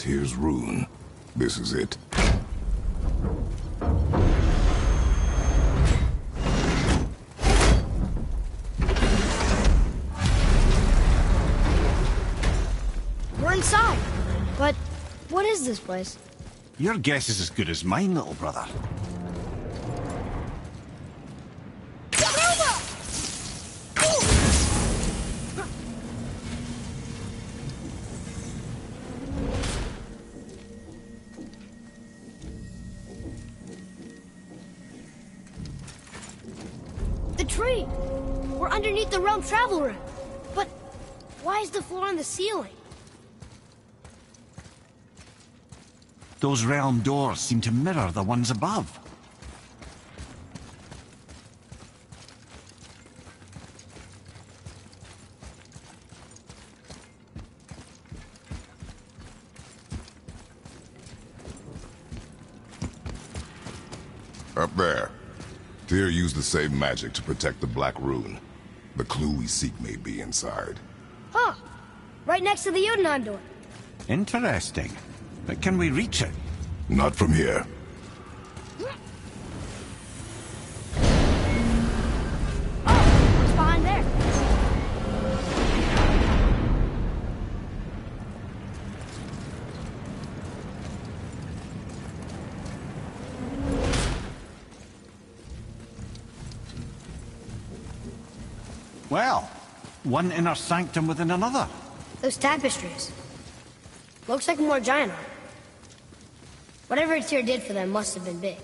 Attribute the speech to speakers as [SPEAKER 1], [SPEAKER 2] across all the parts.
[SPEAKER 1] Tyr's rune. This is it.
[SPEAKER 2] We're inside. But what is this place?
[SPEAKER 3] Your guess is as good as mine, little brother.
[SPEAKER 2] The tree! We're underneath the realm travel room. But why is the floor on the ceiling?
[SPEAKER 3] Those realm doors seem to mirror the ones above.
[SPEAKER 1] Up there. Tyr used the same magic to protect the Black Rune. The clue we seek may be inside.
[SPEAKER 2] Huh. Right next to the Jotunheim door.
[SPEAKER 3] Interesting. But can we reach it?
[SPEAKER 1] Not from here.
[SPEAKER 2] Oh, what's behind there?
[SPEAKER 3] Well, one inner sanctum within another.
[SPEAKER 2] Those tapestries. Looks like more giant art. Whatever Tyr did for them must have been big.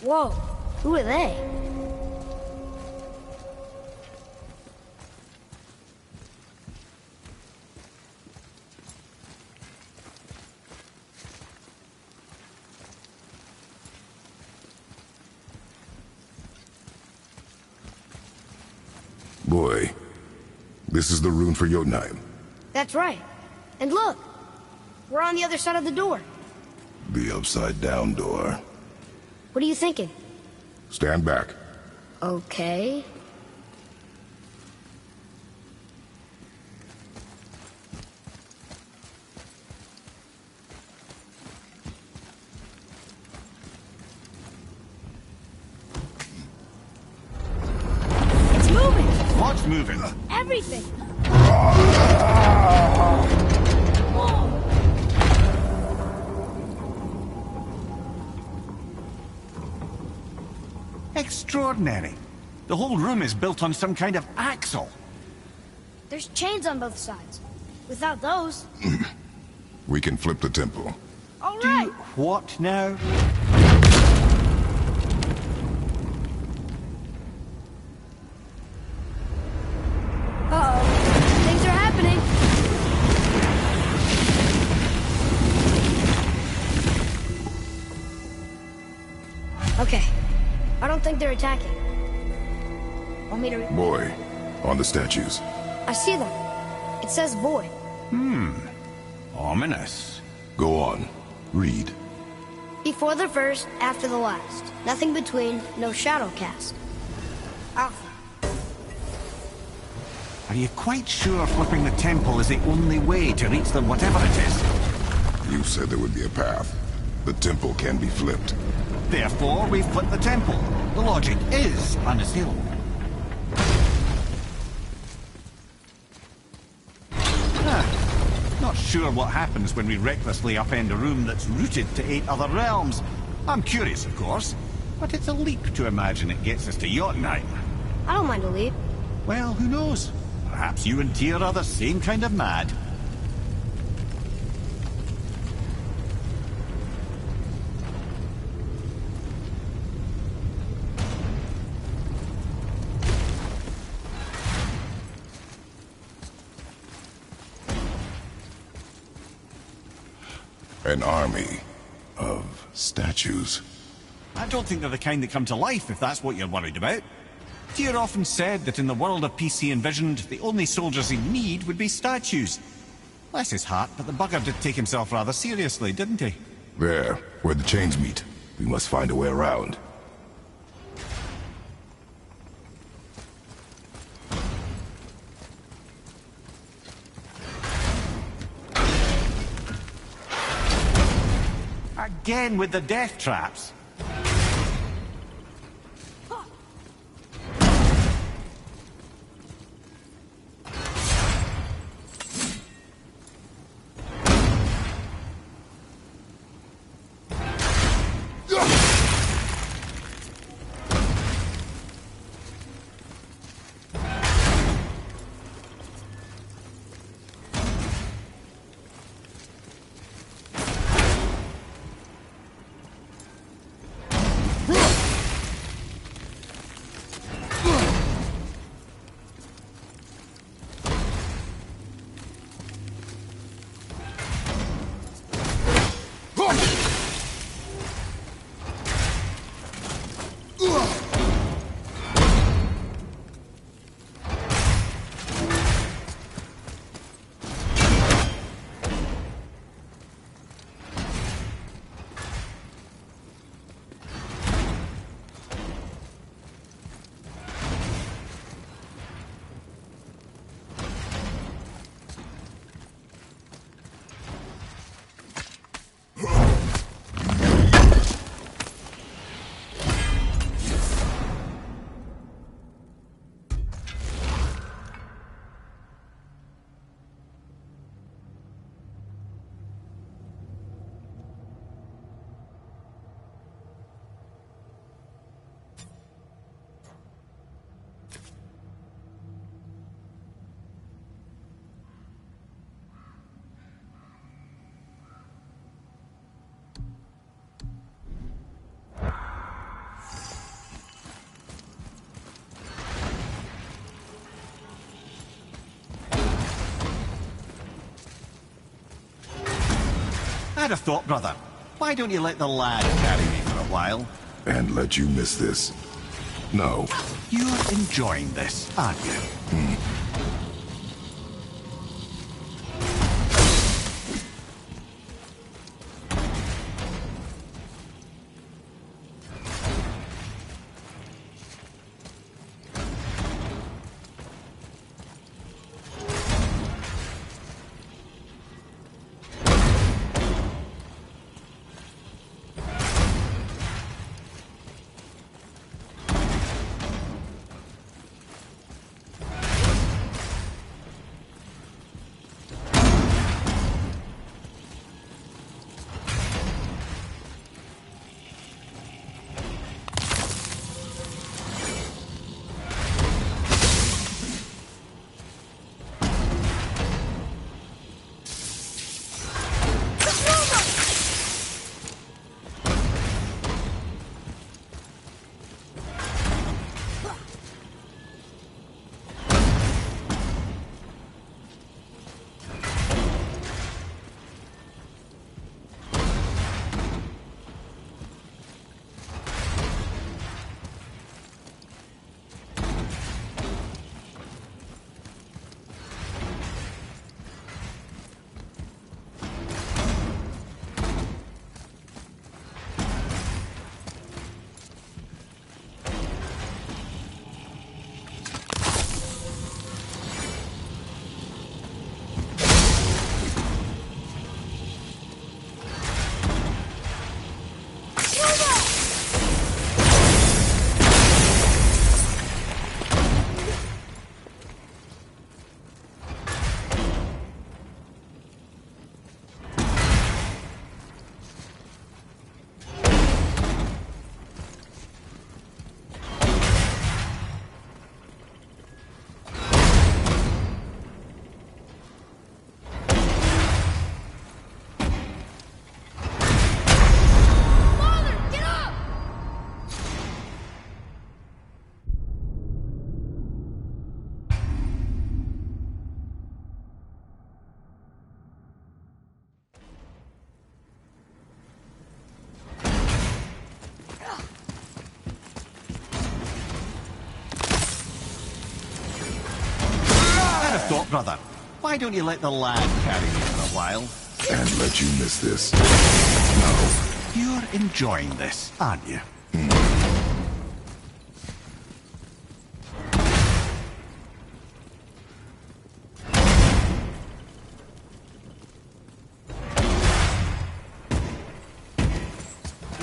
[SPEAKER 2] Whoa, who are they?
[SPEAKER 1] Boy, this is the rune for Jotunheim.
[SPEAKER 2] That's right. And look, we're on the other side of the door.
[SPEAKER 1] The upside-down door.
[SPEAKER 2] What are you thinking?
[SPEAKER 1] Stand back.
[SPEAKER 2] Okay. It's moving!
[SPEAKER 3] What's moving?
[SPEAKER 2] Everything!
[SPEAKER 3] Extraordinary. The whole room is built on some kind of axle.
[SPEAKER 2] There's chains on both sides. Without those...
[SPEAKER 1] We can flip the temple.
[SPEAKER 2] All right!
[SPEAKER 3] Do what now?
[SPEAKER 2] Uh-oh. Things are happening. Okay. I don't think they're attacking. Want me to...
[SPEAKER 1] Boy, on the statues.
[SPEAKER 2] I see them. It says void.
[SPEAKER 3] Ominous.
[SPEAKER 1] Go on. Read.
[SPEAKER 2] Before the first, after the last. Nothing between, no shadow cast. Alpha.
[SPEAKER 3] Are you quite sure flipping the temple is the only way to reach them, whatever it is?
[SPEAKER 1] You said there would be a path. The temple can be flipped.
[SPEAKER 3] Therefore, we've flipped the temple. The logic is unassailable. Not sure what happens when we recklessly upend a room that's rooted to 8 other realms. I'm curious, of course, but it's a leap to imagine it gets us to Jotunheim.
[SPEAKER 2] I don't mind a leap.
[SPEAKER 3] Well, who knows? Perhaps you and Tyr are the same kind of mad.
[SPEAKER 1] An army of statues.
[SPEAKER 3] I don't think they're the kind that come to life, if that's what you're worried about. Tyr often said that in the world of peace he envisioned, the only soldiers he'd need would be statues. Bless his heart, but the bugger did take himself rather seriously, didn't he?
[SPEAKER 1] There, where the chains meet. We must find a way around.
[SPEAKER 3] Again with the death traps. I had a thought, brother. Why don't you let the lad carry me for a while?
[SPEAKER 1] And let you miss this? No.
[SPEAKER 3] You're enjoying this, aren't you? brother. Why don't you let the lad carry you for a while?
[SPEAKER 1] And let you miss this. No.
[SPEAKER 3] You're enjoying this, aren't you?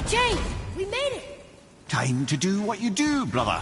[SPEAKER 2] Jane, we made it!
[SPEAKER 3] Time to do what you do, brother.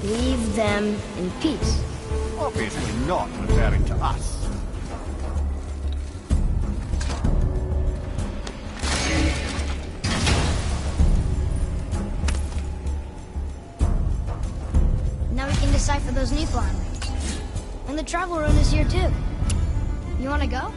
[SPEAKER 2] Leave them in peace.
[SPEAKER 3] Obviously not referring to us.
[SPEAKER 2] Now we can decipher those Nephilim rings. And the travel rune is here too. You wanna go?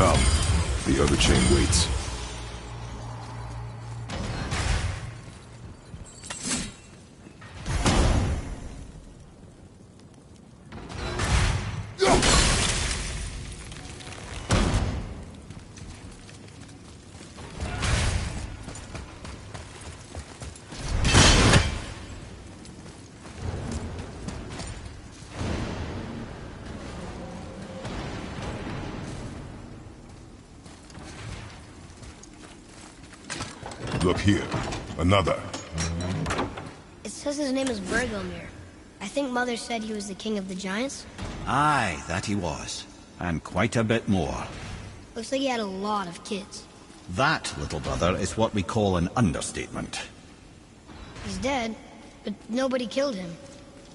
[SPEAKER 1] Come. The other chain waits. Look here. Another.
[SPEAKER 2] It says his name is Bergelmir. I think Mother said he was the king of the giants.
[SPEAKER 3] Aye, that he was. And quite a bit more.
[SPEAKER 2] Looks like he had a lot of kids.
[SPEAKER 3] That, little brother, is what we call an understatement.
[SPEAKER 2] He's dead, but nobody killed him.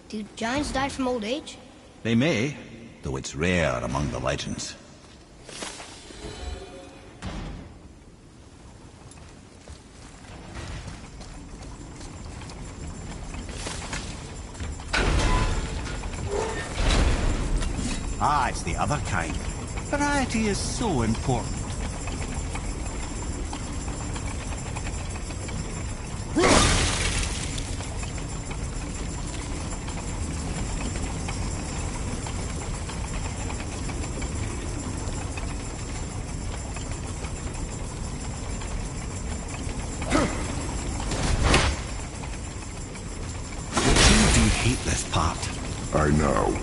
[SPEAKER 2] Do giants die from old age?
[SPEAKER 3] They may, though it's rare among the legends. Ah, it's the other kind. Variety is so important. You do hate this part.
[SPEAKER 1] I know.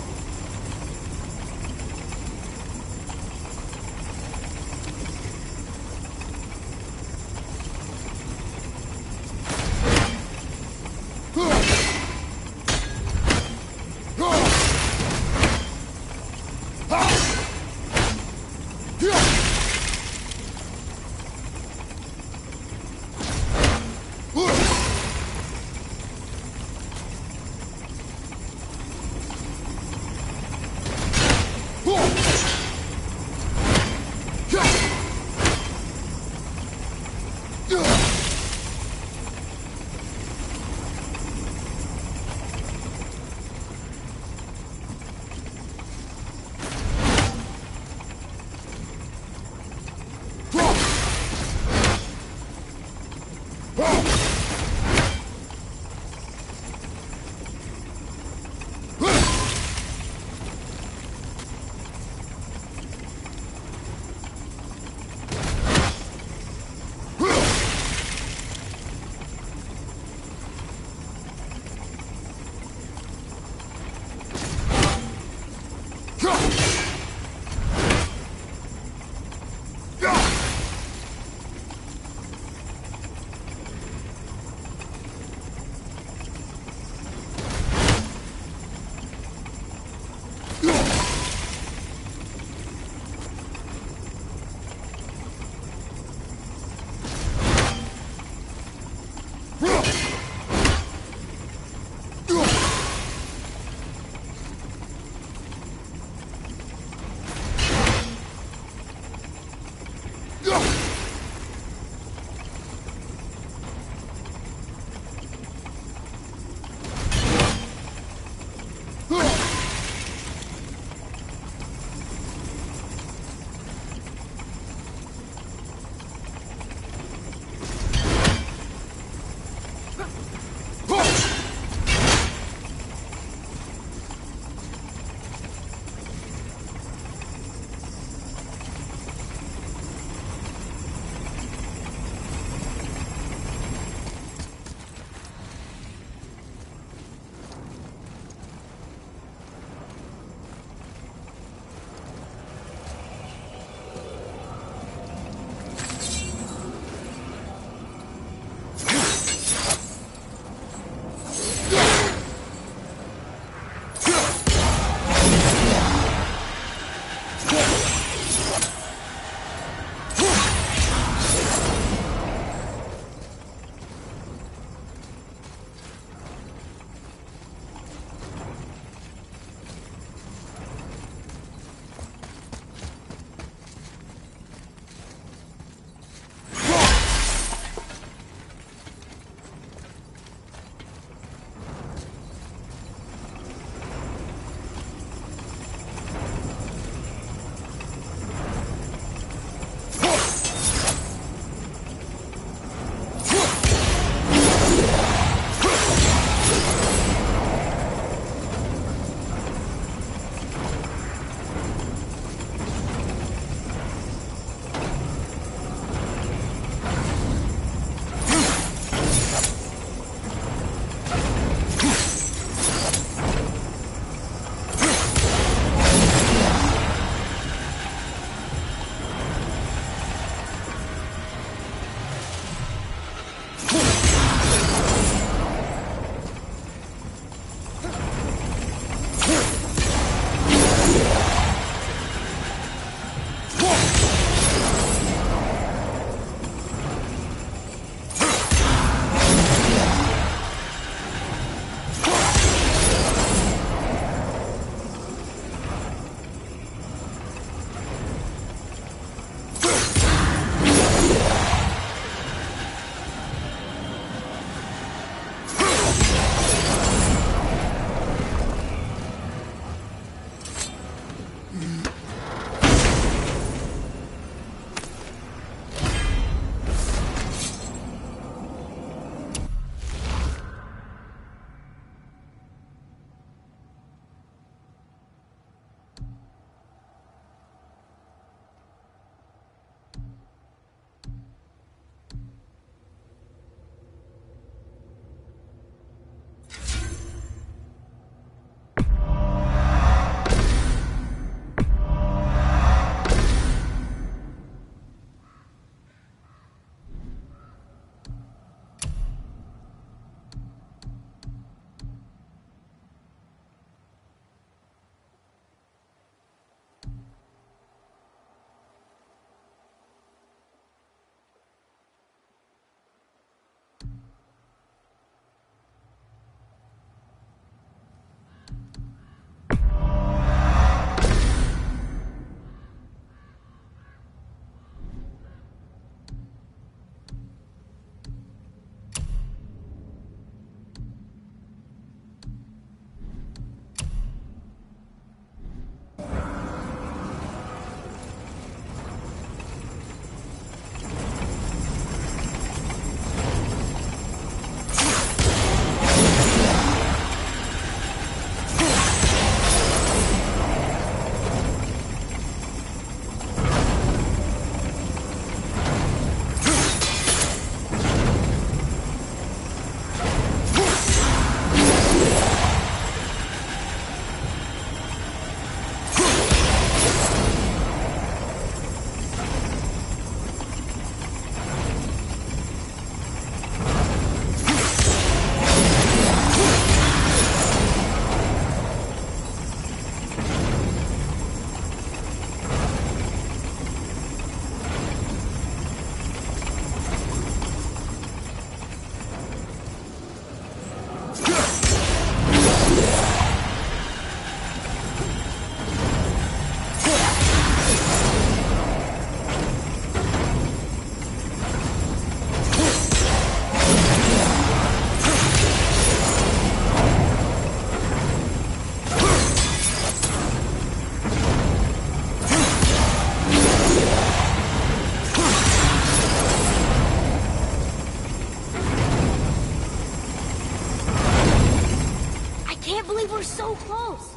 [SPEAKER 2] so close.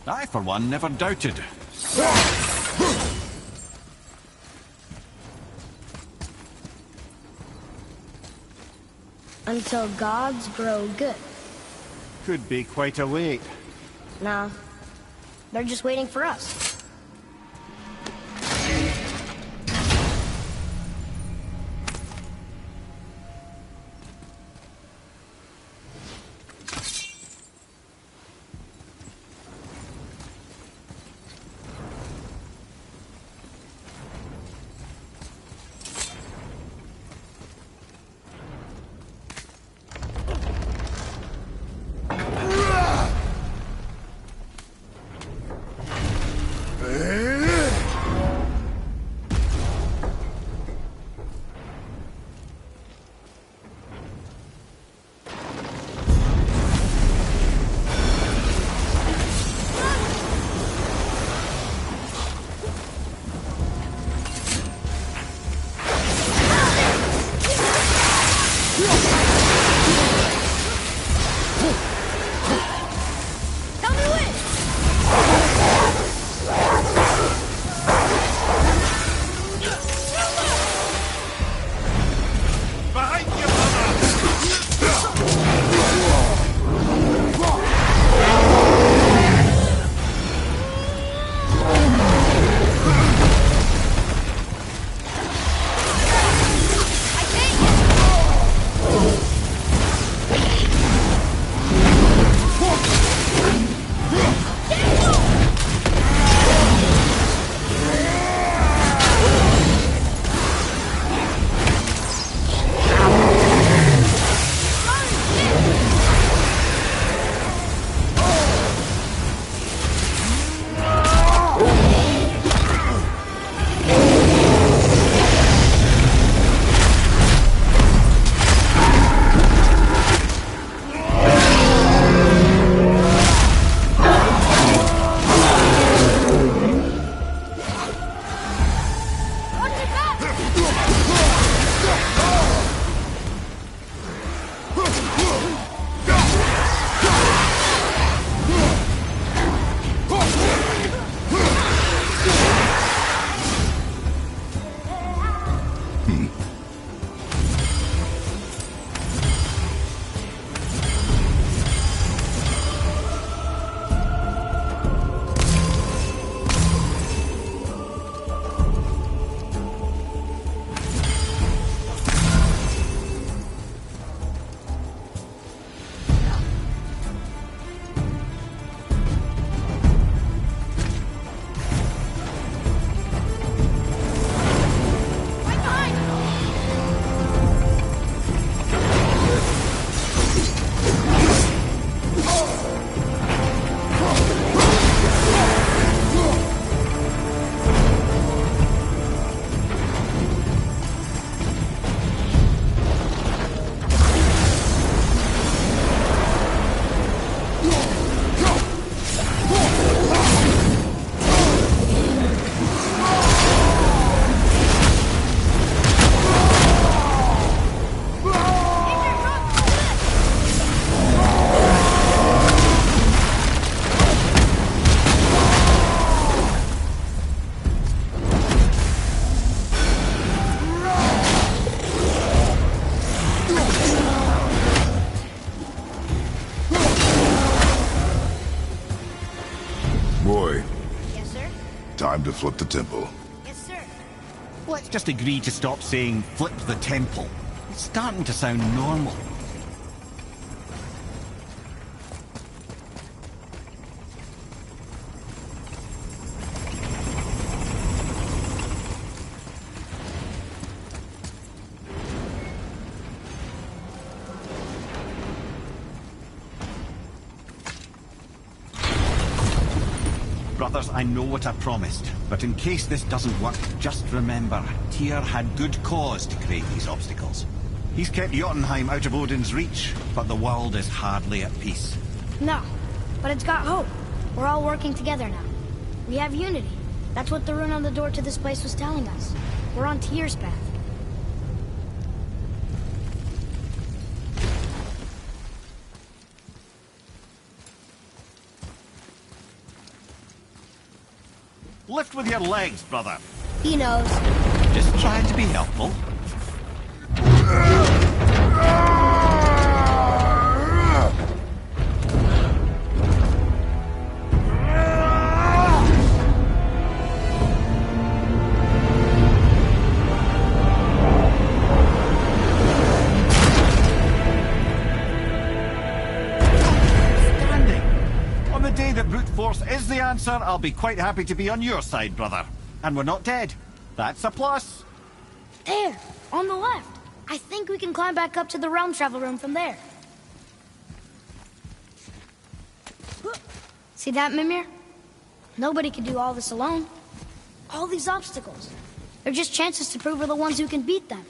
[SPEAKER 3] I, for one, never doubted.
[SPEAKER 2] Until gods grow good.
[SPEAKER 4] Could be quite a wait.
[SPEAKER 2] Nah, they're just waiting for us.
[SPEAKER 1] Time to flip the temple.
[SPEAKER 2] Yes, sir.
[SPEAKER 3] Let's just agree to stop saying flip the temple. It's starting to sound normal. Brothers, I know what I promised, but in case this doesn't work, just remember, Tyr had good cause to create these obstacles. He's kept Jotunheim out of Odin's reach, but the world is hardly at peace.
[SPEAKER 2] No, but it's got hope. We're all working together now. We have unity. That's what the rune on the door to this place was telling us. We're on Tyr's path.
[SPEAKER 3] Lift with your legs, brother.
[SPEAKER 2] He knows.
[SPEAKER 3] Just trying to be helpful. Is the answer, I'll be quite happy to be on your side, brother. And we're not dead. That's a plus.
[SPEAKER 2] There, on the left. I think we can climb back up to the realm travel room from there. See that, Mimir? Nobody can do all this alone. All these obstacles. They're just chances to prove we're the ones who can beat them.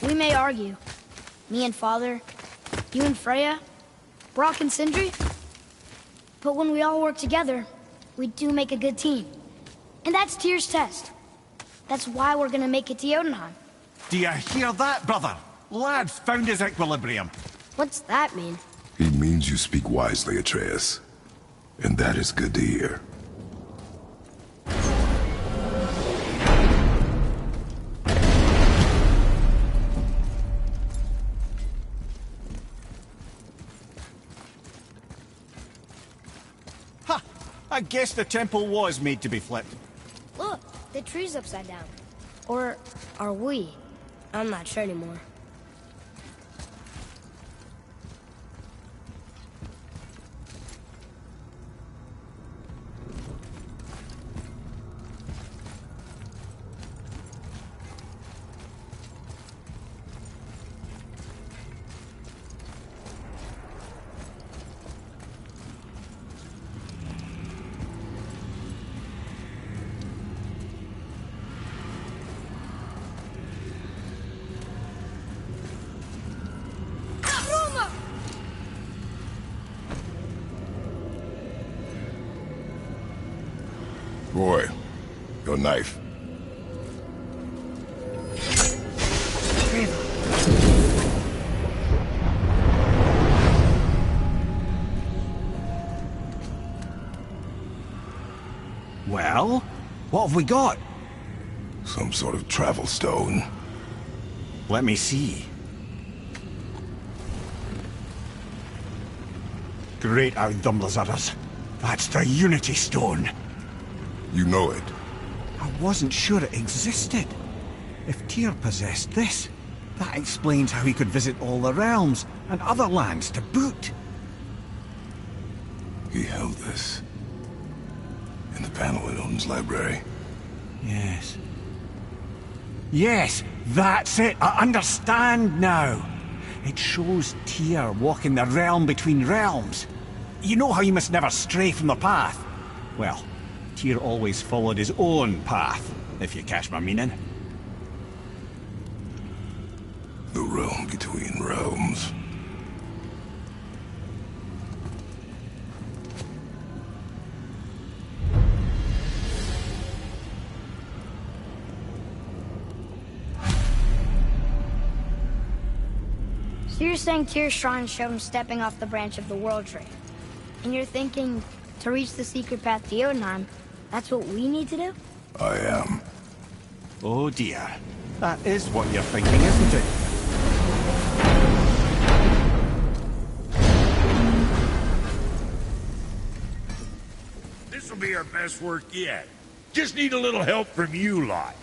[SPEAKER 2] We may argue. Me and Father, you and Freya, Brock and Sindri. But when we all work together, we do make a good team. And that's Tyr's test. That's why we're gonna make it to Jotunheim.
[SPEAKER 3] Do you hear that, brother? Lad's found his equilibrium.
[SPEAKER 2] What's that mean?
[SPEAKER 1] He means you speak wisely, Atreus. And that is good to hear.
[SPEAKER 3] I guess the temple was made to be flipped.
[SPEAKER 2] Look, the tree's upside down. Or are we? I'm not sure anymore.
[SPEAKER 1] Boy, your knife.
[SPEAKER 3] Well, what have we got?
[SPEAKER 1] Some sort of travel stone.
[SPEAKER 3] Let me see. Great Outdumblers. That's the Unity Stone.
[SPEAKER 1] You know it.
[SPEAKER 3] I wasn't sure it existed. If Tyr possessed this, that explains how he could visit all the realms and other lands to boot.
[SPEAKER 1] He held this in the panel in Odin's library.
[SPEAKER 3] Yes. Yes, that's it. I understand now. It shows Tyr walking the realm between realms. You know how you must never stray from the path? Well, Tyr always followed his own path, if you catch my meaning.
[SPEAKER 1] The realm between realms.
[SPEAKER 2] So you're saying Tyr's shrine showed him stepping off the branch of the World Tree. And you're thinking, to reach the secret path to Jotunheim, that's what we need to do?
[SPEAKER 1] I am.
[SPEAKER 3] Oh dear. That is what you're thinking, isn't it?
[SPEAKER 5] This'll be our best work yet. Just need a little help from you lot.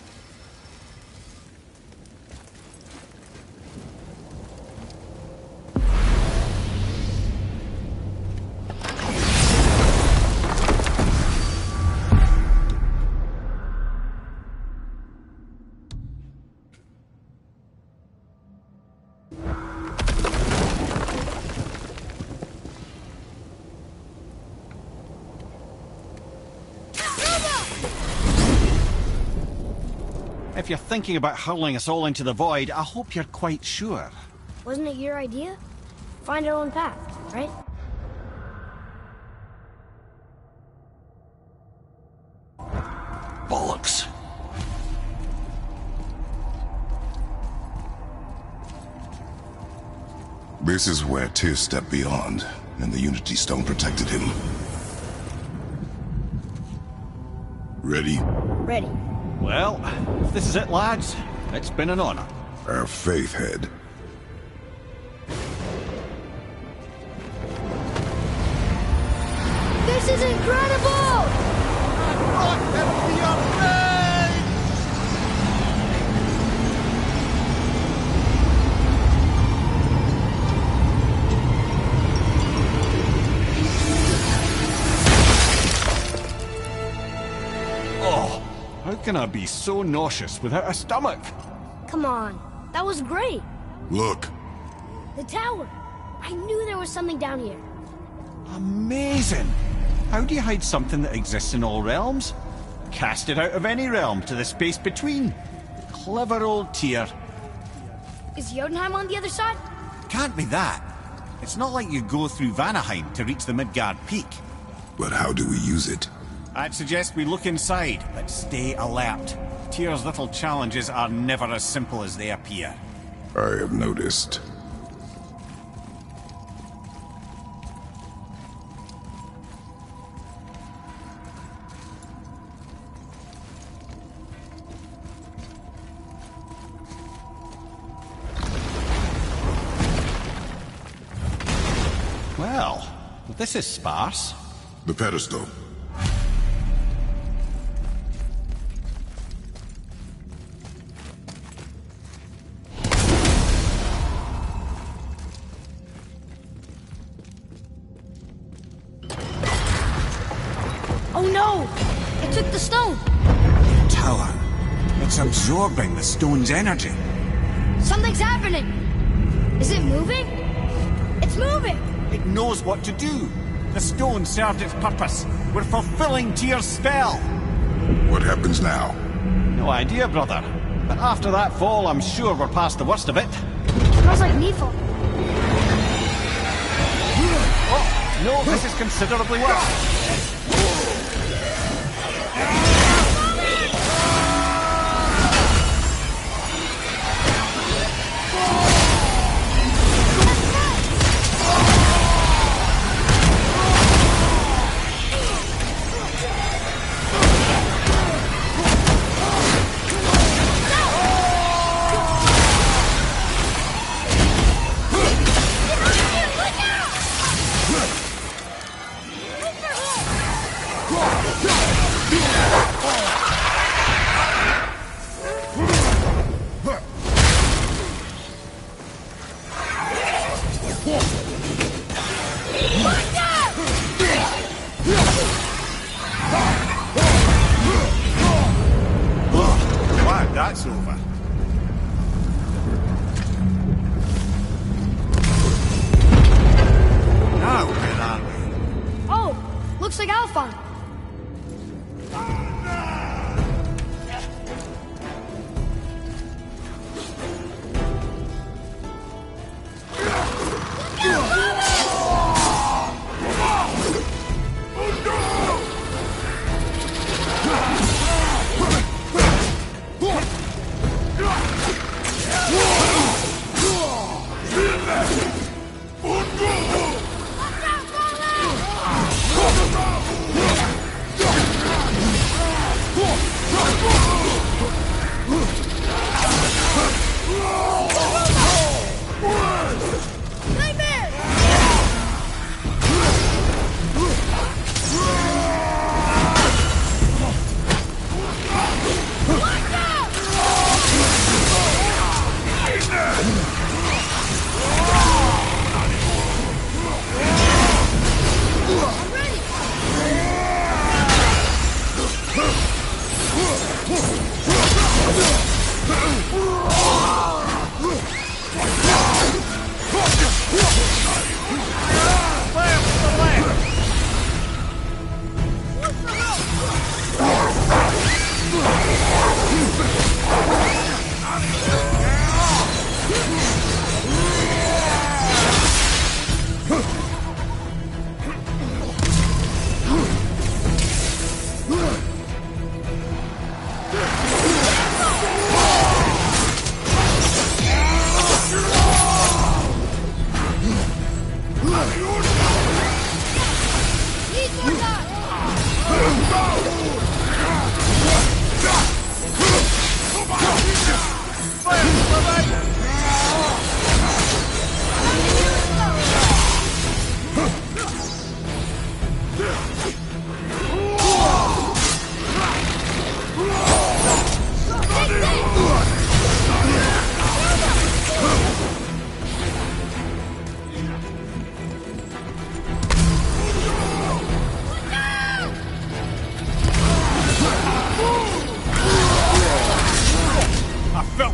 [SPEAKER 3] If you're thinking about hurling us all into the void, I hope you're quite sure.
[SPEAKER 2] Wasn't it your idea? Find our own path, right?
[SPEAKER 3] Bollocks.
[SPEAKER 1] This is where Tyr stepped beyond, and the Unity Stone protected him. Ready?
[SPEAKER 2] Ready.
[SPEAKER 3] Well, if this is it, lads, it's been an honor.
[SPEAKER 1] Have faith, Head.
[SPEAKER 2] This is incredible!
[SPEAKER 3] Oh, how can I be so nauseous without a stomach?
[SPEAKER 2] Come on. That was great.
[SPEAKER 1] Look.
[SPEAKER 2] The tower. I knew there was something down here.
[SPEAKER 3] Amazing! How do you hide something that exists in all realms? Cast it out of any realm to the space between. Clever old Tyr.
[SPEAKER 2] Is Jotunheim on the other side?
[SPEAKER 3] Can't be that. It's not like you go through Vanaheim to reach the Midgard Peak.
[SPEAKER 1] But how do we use it?
[SPEAKER 3] I'd suggest we look inside, but stay alert. Tyr's little challenges are never as simple as they appear.
[SPEAKER 1] I have noticed.
[SPEAKER 3] Well, this is sparse.
[SPEAKER 1] The pedestal.
[SPEAKER 2] Oh no! It took the stone!
[SPEAKER 3] Tower. It's absorbing the stone's energy.
[SPEAKER 2] Something's happening! Is it moving? It's moving!
[SPEAKER 3] It knows what to do. The stone served its purpose. We're fulfilling Tyr's spell.
[SPEAKER 1] What happens now?
[SPEAKER 3] No idea, brother. But after that fall, I'm sure we're past the worst of it.
[SPEAKER 2] Smells like Nifl.
[SPEAKER 3] Oh, no, this is considerably worse. Wow, that's over. Now, where are we?
[SPEAKER 2] Oh, looks like Alphon.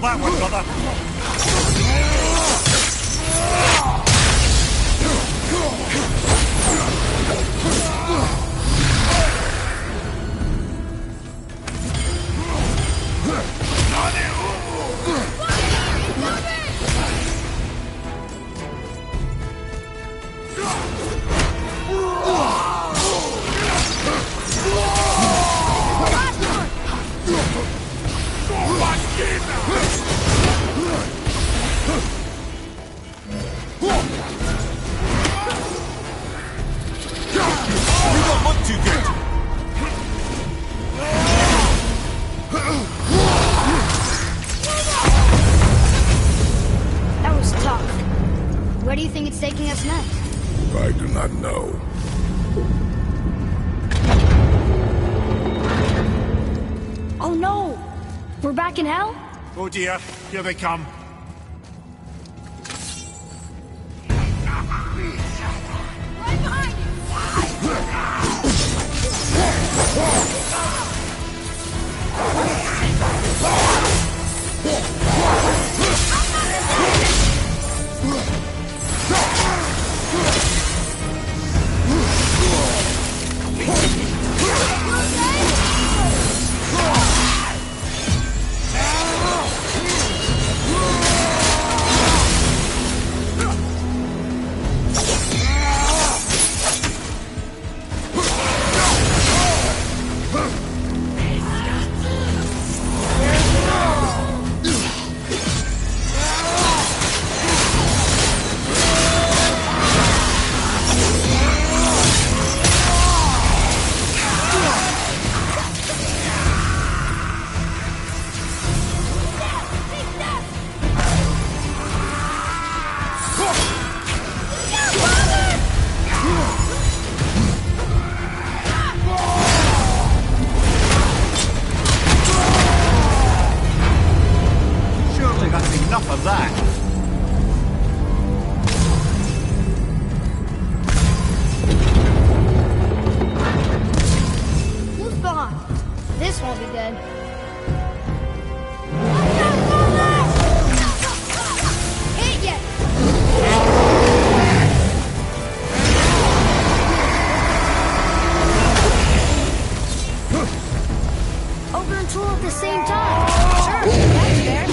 [SPEAKER 3] that one, brother. You don't look too good.
[SPEAKER 2] That was tough. Where do you think it's taking us next?
[SPEAKER 1] I do not know.
[SPEAKER 2] Oh no! We're back in hell?
[SPEAKER 3] Oh dear, here they come.
[SPEAKER 2] Right behind you!
[SPEAKER 3] Surely that's enough of that.
[SPEAKER 2] Who's behind? This won't be good. Hit ya! Open and tool at the same time. Sure, that's fair.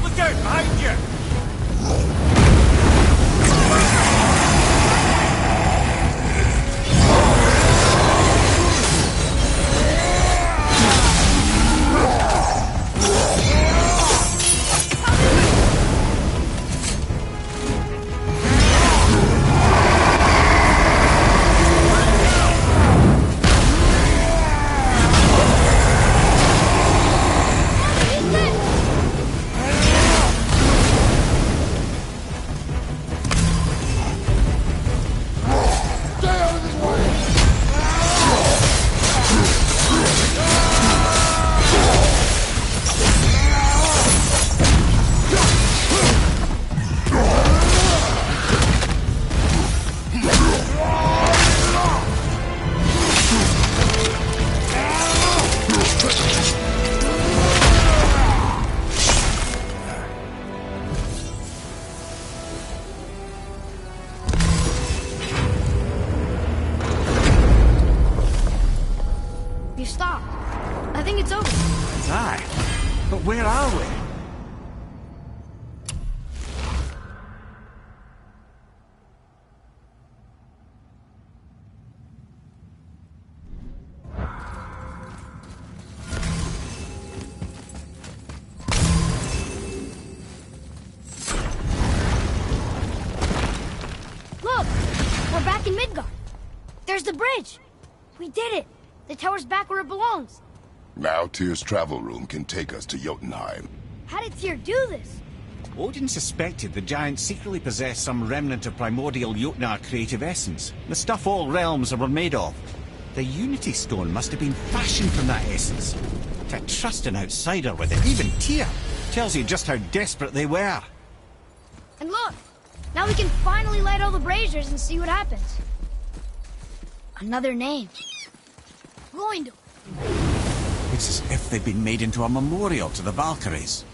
[SPEAKER 3] Look out behind you!
[SPEAKER 2] You stopped. I think it's over.
[SPEAKER 3] Aye. But where are we?
[SPEAKER 2] There's the bridge! We did it! The tower's back where it belongs!
[SPEAKER 1] Now Tyr's travel room can take us to Jotunheim.
[SPEAKER 2] How did Tyr do this?
[SPEAKER 3] Odin suspected the giants secretly possessed some remnant of primordial Jotnar creative essence, the stuff all realms were made of. The Unity Stone must have been fashioned from that essence. To trust an outsider with it, even Tyr, tells you just how desperate they were.
[SPEAKER 2] And look! Now we can finally light all the braziers and see what happens. Another name. Gloindor.
[SPEAKER 3] It's as if they'd been made into a memorial to the Valkyries.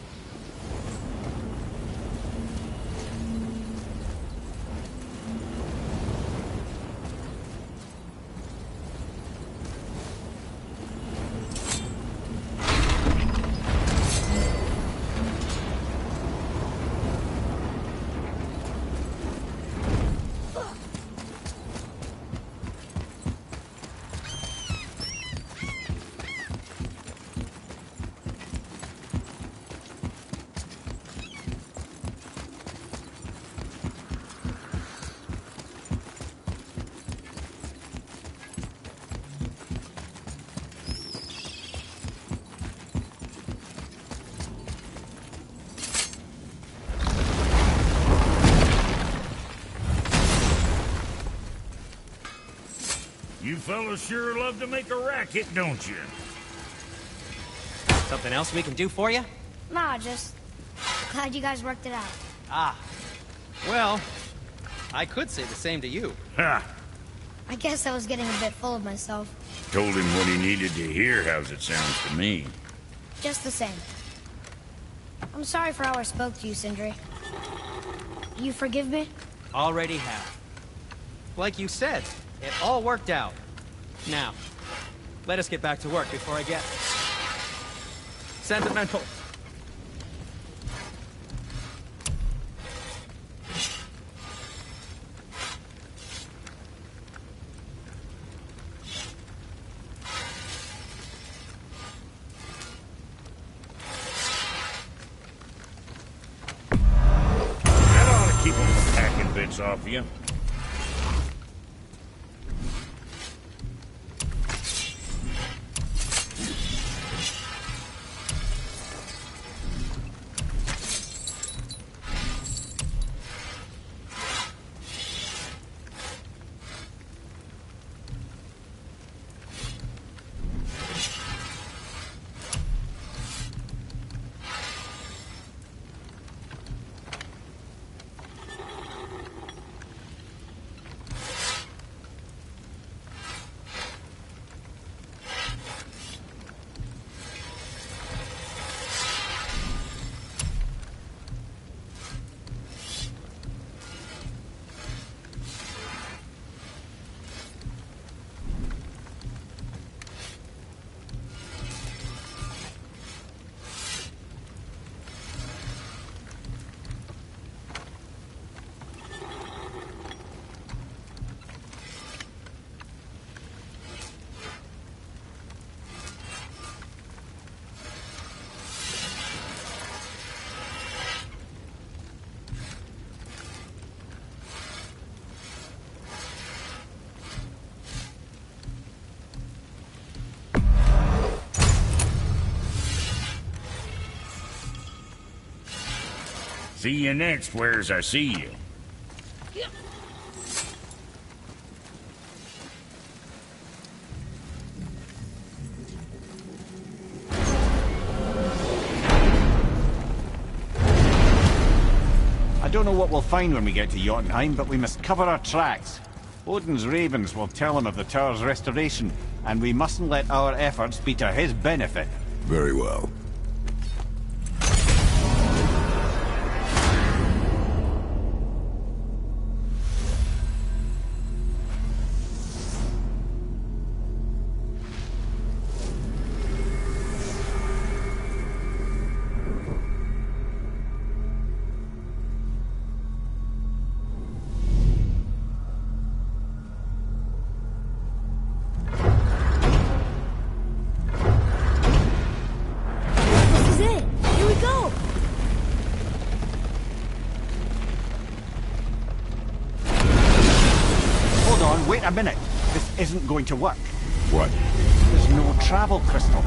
[SPEAKER 5] You fellas sure love to make a racket, don't you?
[SPEAKER 6] Something else we can do for you?
[SPEAKER 2] Nah, just glad you guys worked it out.
[SPEAKER 6] Ah. Well, I could say the same to you.
[SPEAKER 5] Ha!
[SPEAKER 2] I guess I was getting a bit full of myself.
[SPEAKER 5] Told him what he needed to hear, how's it sounds to me.
[SPEAKER 2] Just the same. I'm sorry for how I spoke to you, Sindri. You forgive me?
[SPEAKER 6] Already have. Like you said, it all worked out. Now, let us get back to work before I get sentimental.
[SPEAKER 5] That ought to keep them packing bits off you. See you next, where's I see you.
[SPEAKER 3] I don't know what we'll find when we get to Jotunheim, but we must cover our tracks. Odin's ravens will tell him of the tower's restoration, and we mustn't let our efforts be to his benefit.
[SPEAKER 1] Very well.
[SPEAKER 3] Wait a minute. This isn't going to work.
[SPEAKER 1] What?
[SPEAKER 3] There's no travel crystal.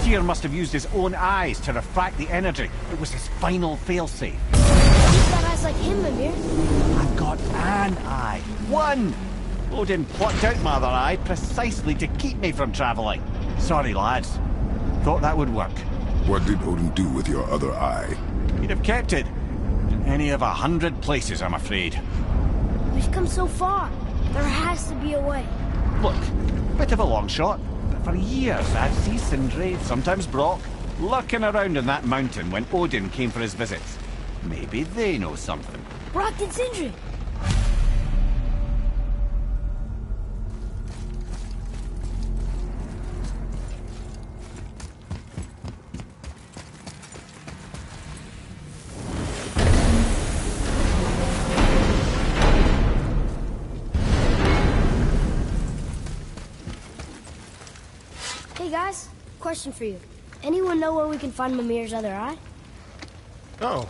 [SPEAKER 3] Tyr must have used his own eyes to refract the energy. It was his final failsafe.
[SPEAKER 2] You've got eyes like him, Mimir.
[SPEAKER 3] I've got an eye. One! Odin plucked out my other eye precisely to keep me from travelling. Sorry, lads. Thought that would work.
[SPEAKER 1] What did Odin do with your other eye?
[SPEAKER 3] He'd have kept it. In any of 100 places, I'm afraid.
[SPEAKER 2] We've come so far. There has to be a way.
[SPEAKER 3] Look, bit of a long shot, but for years I'd see Sindri, sometimes Brock, lurking around in that mountain when Odin came for his visits. Maybe they know something.
[SPEAKER 2] Brock and Sindri. Hey guys, question for you. Anyone know where we can find Mimir's other eye?
[SPEAKER 4] Oh.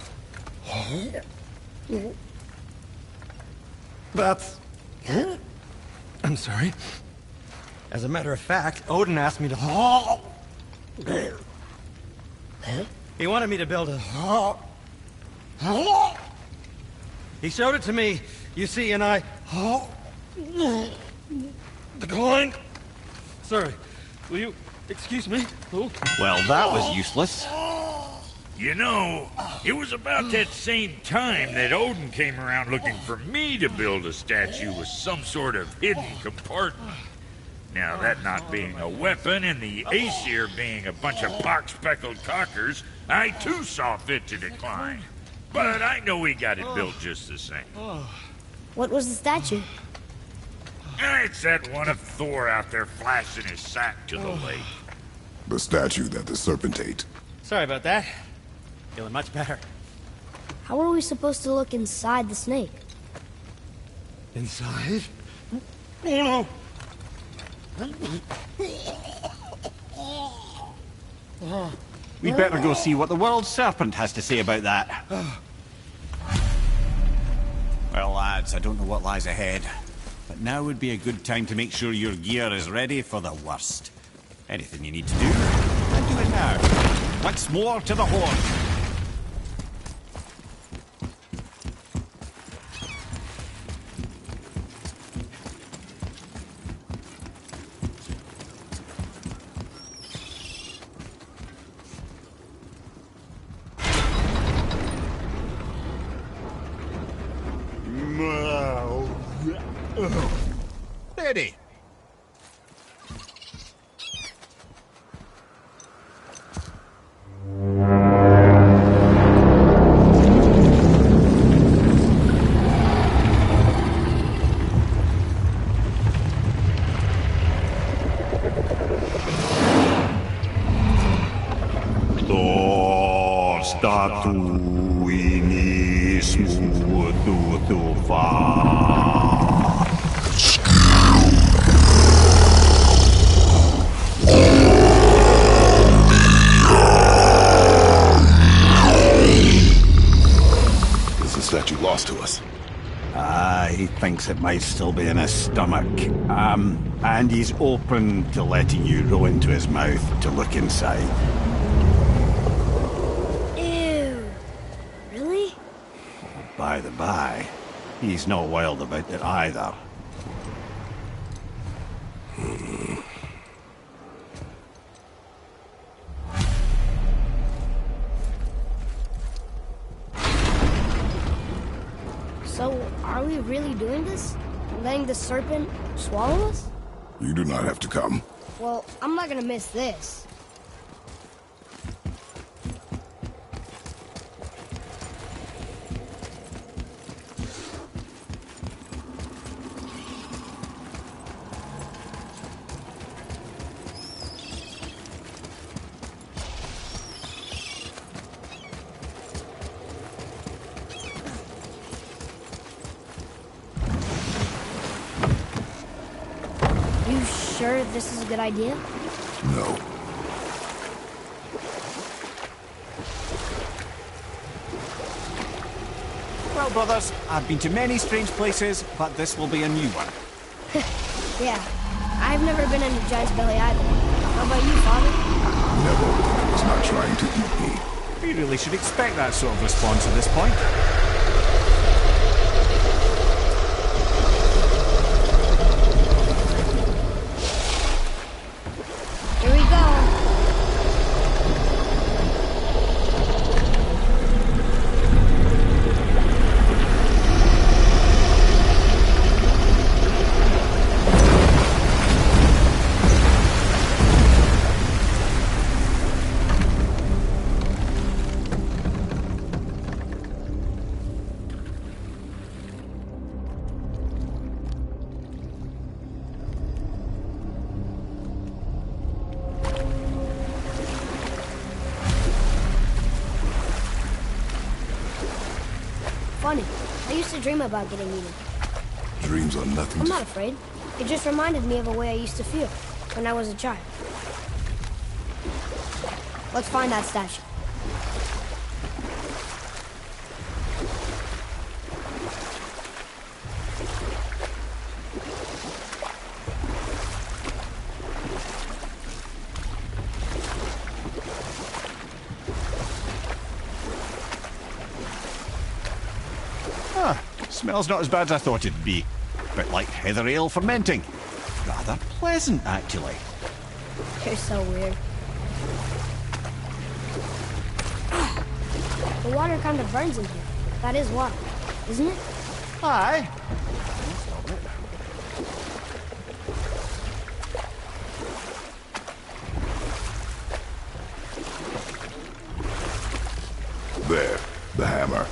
[SPEAKER 4] That's... I'm sorry. As a matter of fact, Odin asked me to... He wanted me to build a... He showed it to me, you see, and I... Declined. Sorry. Will you excuse me? Oh.
[SPEAKER 3] Well, that was useless.
[SPEAKER 5] You know, it was about that same time that Odin came around looking for me to build a statue with some sort of hidden compartment. Now, that not being a weapon and the Aesir being a bunch of pock-speckled cockers, I too saw fit to decline. But I know he got it built just the same.
[SPEAKER 2] What was the statue?
[SPEAKER 5] It's that one of Thor out there flashing his sack to the lake.
[SPEAKER 1] The statue that the serpent ate.
[SPEAKER 6] Sorry about that. Feeling much better.
[SPEAKER 2] How are we supposed to look inside the snake?
[SPEAKER 4] Inside? Oh no!
[SPEAKER 3] We'd better go see what the world serpent has to say about that. Well, lads, I don't know what lies ahead, but now would be a good time to make sure your gear is ready for the worst. Anything you need to do, and do it now. Once more to the horn. Ready. He thinks it might still be in his stomach. And he's open to letting you roll into his mouth to look inside.
[SPEAKER 2] Ew. Really?
[SPEAKER 3] By the by, he's not wild about it either.
[SPEAKER 2] So, are we really doing this? Letting the serpent swallow us?
[SPEAKER 1] You do not have to come.
[SPEAKER 2] Well, I'm not gonna miss this. You sure this is a good idea?
[SPEAKER 1] No.
[SPEAKER 3] Well, brothers, I've been to many strange places, but this will be a new one.
[SPEAKER 2] Yeah, I've never been in a giant's belly either. How about you, Father?
[SPEAKER 1] Never. It's not trying to eat me.
[SPEAKER 3] We really should expect that sort of response at this point.
[SPEAKER 2] Here we go. Funny. I used to dream about getting eaten.
[SPEAKER 1] Dreams are nothing
[SPEAKER 2] I'm
[SPEAKER 1] to...
[SPEAKER 2] not afraid. It just reminded me of a way I used to feel when I was a child. Let's find that statue.
[SPEAKER 3] Smells not as bad as I thought it'd be. Bit like heather ale fermenting. Rather pleasant, actually.
[SPEAKER 2] You're so weird. The water kind of burns in here. That is water, isn't it?
[SPEAKER 3] Aye.
[SPEAKER 1] There. The hammer.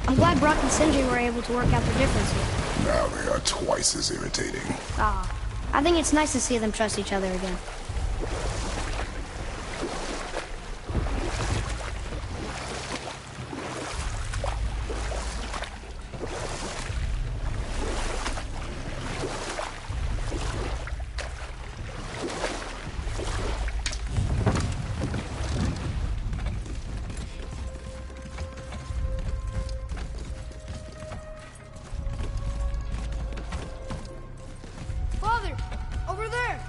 [SPEAKER 2] I'm glad Brock and Sindri were able to work out the difference here.
[SPEAKER 1] Now they are twice as irritating.
[SPEAKER 2] Ah, I think it's nice to see them trust each other again. Father, over there!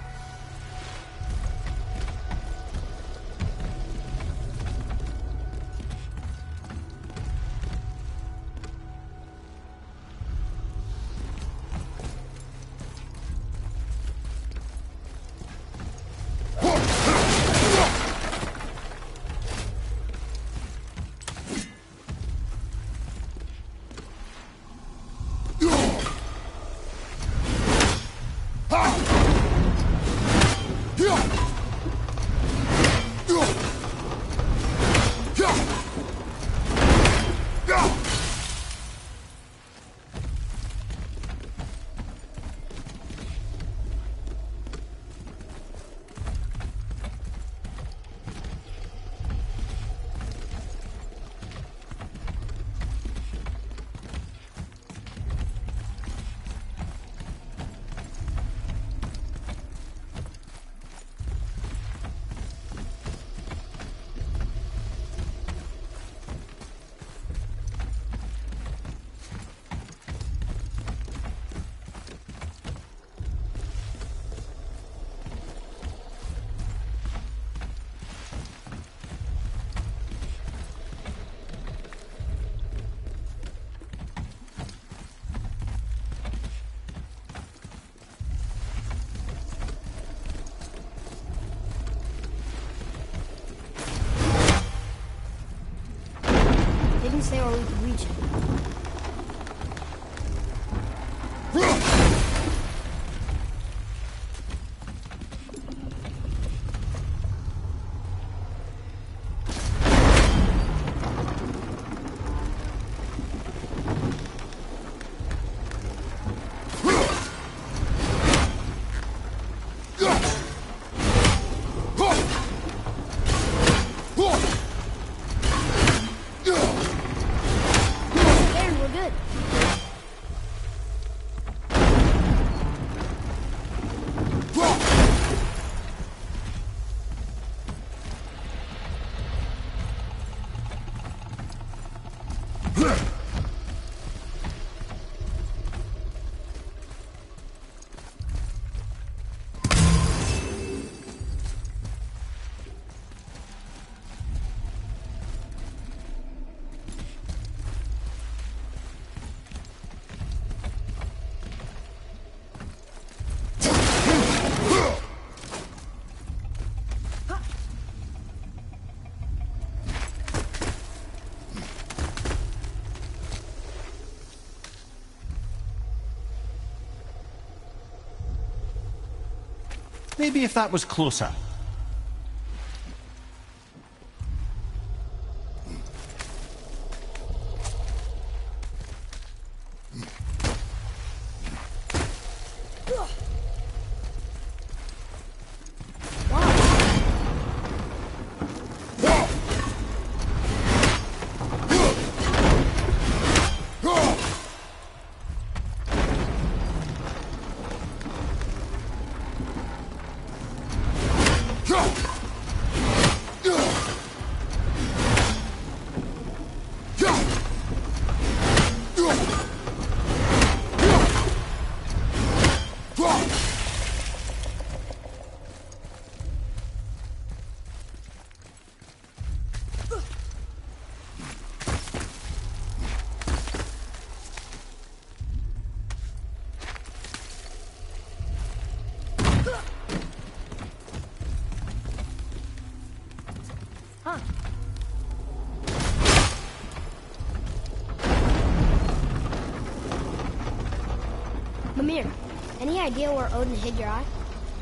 [SPEAKER 2] Didn't say where we could reach it.
[SPEAKER 3] Maybe if that was closer.
[SPEAKER 2] Mimir, any idea where Odin hid your eye?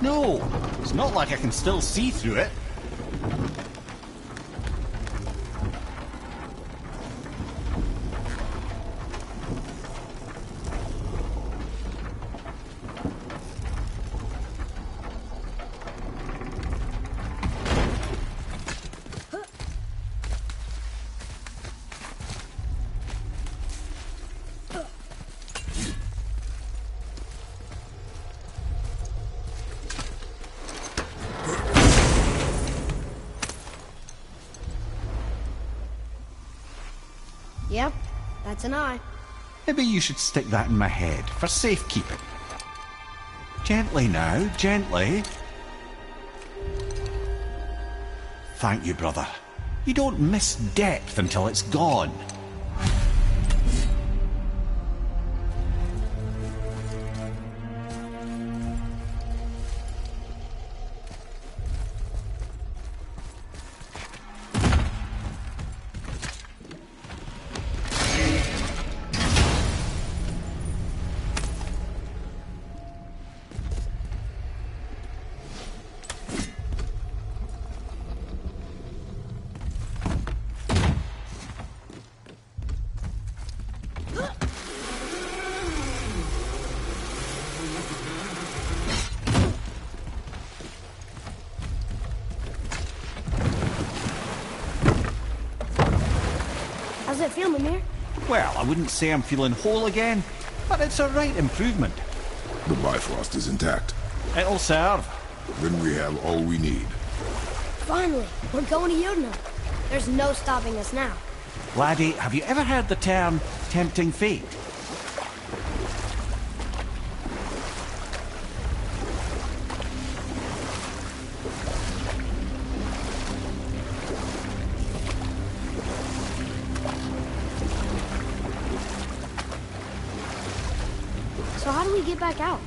[SPEAKER 3] No, it's not like I can still see through it.
[SPEAKER 2] Yep, that's an eye.
[SPEAKER 3] Maybe you should stick that in my head for safekeeping. Gently now, gently. Thank you, brother. You don't miss depth until it's gone.
[SPEAKER 2] How's it feel, Mimir?
[SPEAKER 3] Well, I wouldn't say I'm feeling whole again, but it's a right improvement.
[SPEAKER 1] The Bifrost is intact.
[SPEAKER 3] It'll serve.
[SPEAKER 1] Then we have all we need.
[SPEAKER 2] Finally, we're going to Jotunheim. There's no stopping us now.
[SPEAKER 3] Laddie, have you ever heard the term tempting fate?
[SPEAKER 2] So how do we get back out?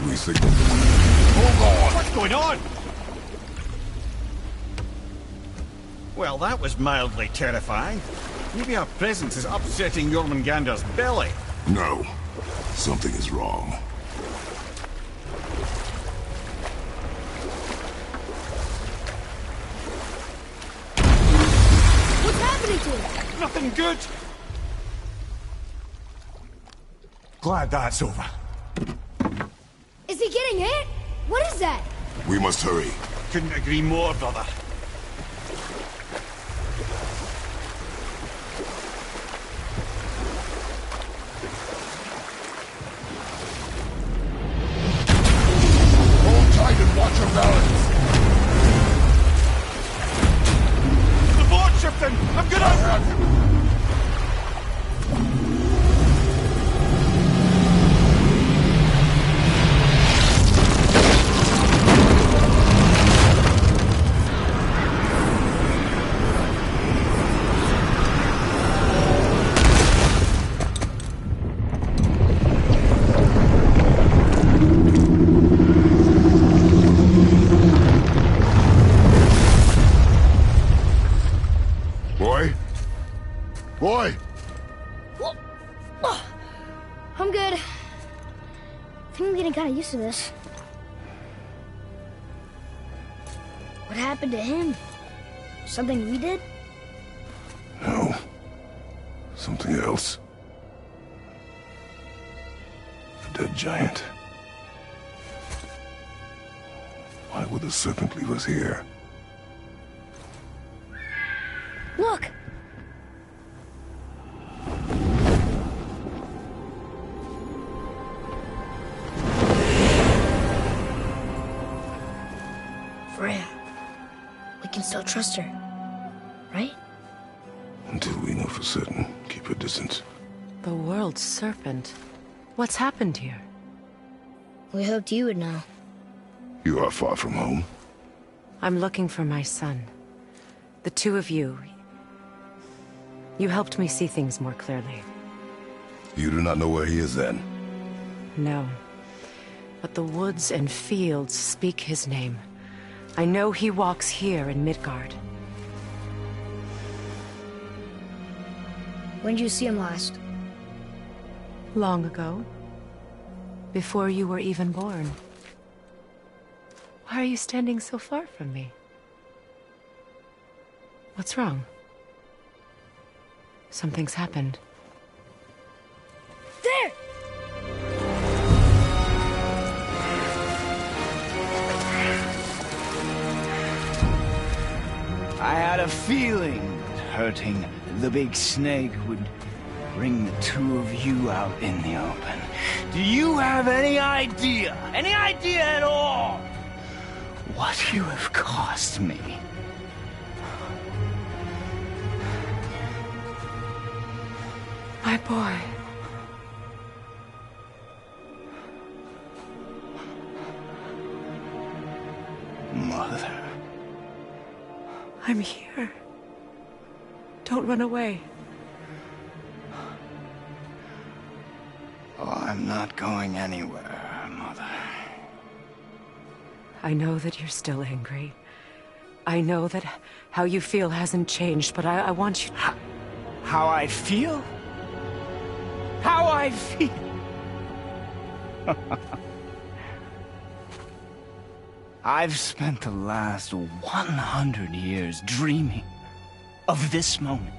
[SPEAKER 1] We signal. Hold on!
[SPEAKER 3] What's going on? Well, that was mildly terrifying. Maybe our presence is upsetting Jormungandr's belly.
[SPEAKER 1] No. Something is wrong.
[SPEAKER 2] What's happening to him?
[SPEAKER 3] Nothing good. Glad that's over.
[SPEAKER 2] Is he getting hit? What is that?
[SPEAKER 1] We must hurry.
[SPEAKER 3] Couldn't agree more, brother.
[SPEAKER 1] Hold tight and watch your balance.
[SPEAKER 3] The board shifting! I'm gonna...
[SPEAKER 1] I have him. Boy!
[SPEAKER 2] I'm good. I think I'm getting kind of used to this. happened to him? Something we did?
[SPEAKER 1] No. Something else. A dead giant. Why would the serpent leave us here?
[SPEAKER 2] Look! Freya. We can still trust her, right?
[SPEAKER 1] Until we know for certain, keep her distance.
[SPEAKER 7] The world's serpent. What's happened here?
[SPEAKER 2] We hoped you would know.
[SPEAKER 1] You are far from home.
[SPEAKER 7] I'm looking for my son. The two of you. You helped me see things more clearly.
[SPEAKER 1] You do not know where he is then?
[SPEAKER 7] No. But the woods and fields speak his name. I know he walks here in Midgard.
[SPEAKER 2] When did you see him last?
[SPEAKER 7] Long ago. Before you were even born. Why are you standing so far from me? What's wrong? Something's happened.
[SPEAKER 2] There!
[SPEAKER 8] I had a feeling that hurting the big snake would bring the two of you out in the open. Do you have any idea at all, what you have cost me?
[SPEAKER 7] My boy.
[SPEAKER 8] Mother.
[SPEAKER 7] I'm here. Don't run away.
[SPEAKER 8] Oh, I'm not going anywhere, Mother.
[SPEAKER 7] I know that you're still angry. I know that how you feel hasn't changed, but I want you...
[SPEAKER 8] How I feel? How I feel? I've spent the last 100 years dreaming of this moment.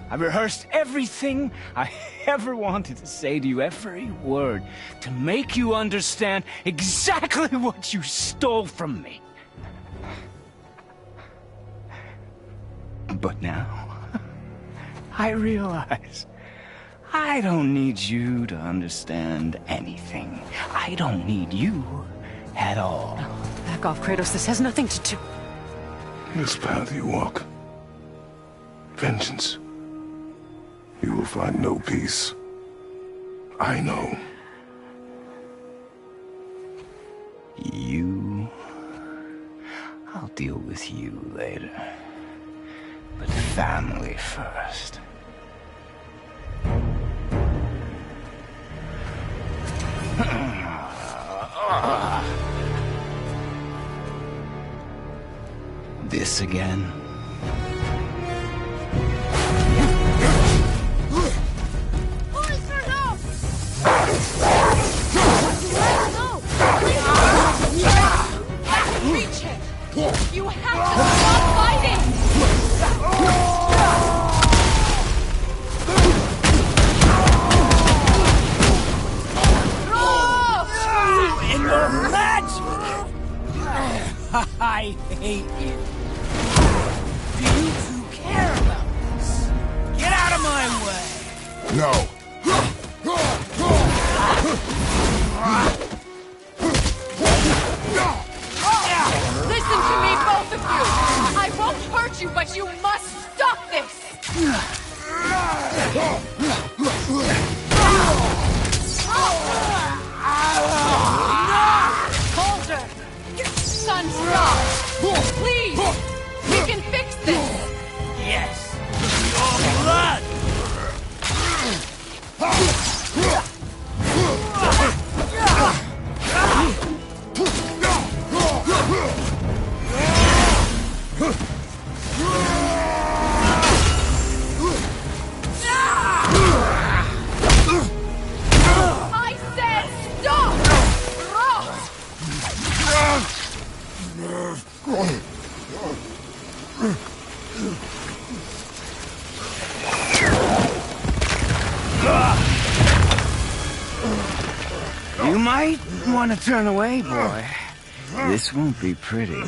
[SPEAKER 8] I rehearsed everything I ever wanted to say to you, every word, to make you understand exactly what you stole from me. But now, I realize I don't need you to understand anything. I don't need you at all.
[SPEAKER 7] No, back off, Kratos. This has nothing to do...
[SPEAKER 1] This path you walk. Vengeance. You will find no peace. I know.
[SPEAKER 8] You... I'll deal with you later. But family first. This again?
[SPEAKER 2] Police for help! Let go!
[SPEAKER 9] Reach him! You have to stop fighting!
[SPEAKER 8] In your magic! I hate you. Do you two care about this? Get out of my way!
[SPEAKER 1] No!
[SPEAKER 9] Listen to me, both of you! I won't hurt you, but you must stop this! Colder! Son, stop! Please! We can fix this!
[SPEAKER 8] Yes! Your blood!
[SPEAKER 9] I said stop!
[SPEAKER 8] You might want to turn away, boy. This won't be pretty.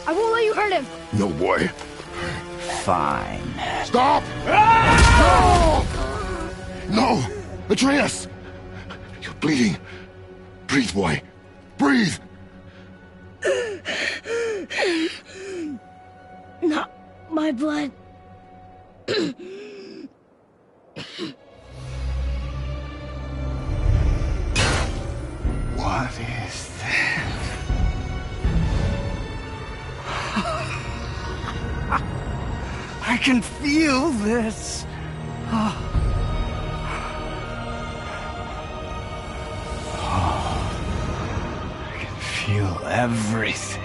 [SPEAKER 2] I won't let you hurt him.
[SPEAKER 1] No, boy.
[SPEAKER 8] Fine.
[SPEAKER 1] Stop! No! No! Atreus! You're bleeding. Breathe, boy. Breathe!
[SPEAKER 2] Not my blood.
[SPEAKER 8] What is that? I can feel this. I can feel everything.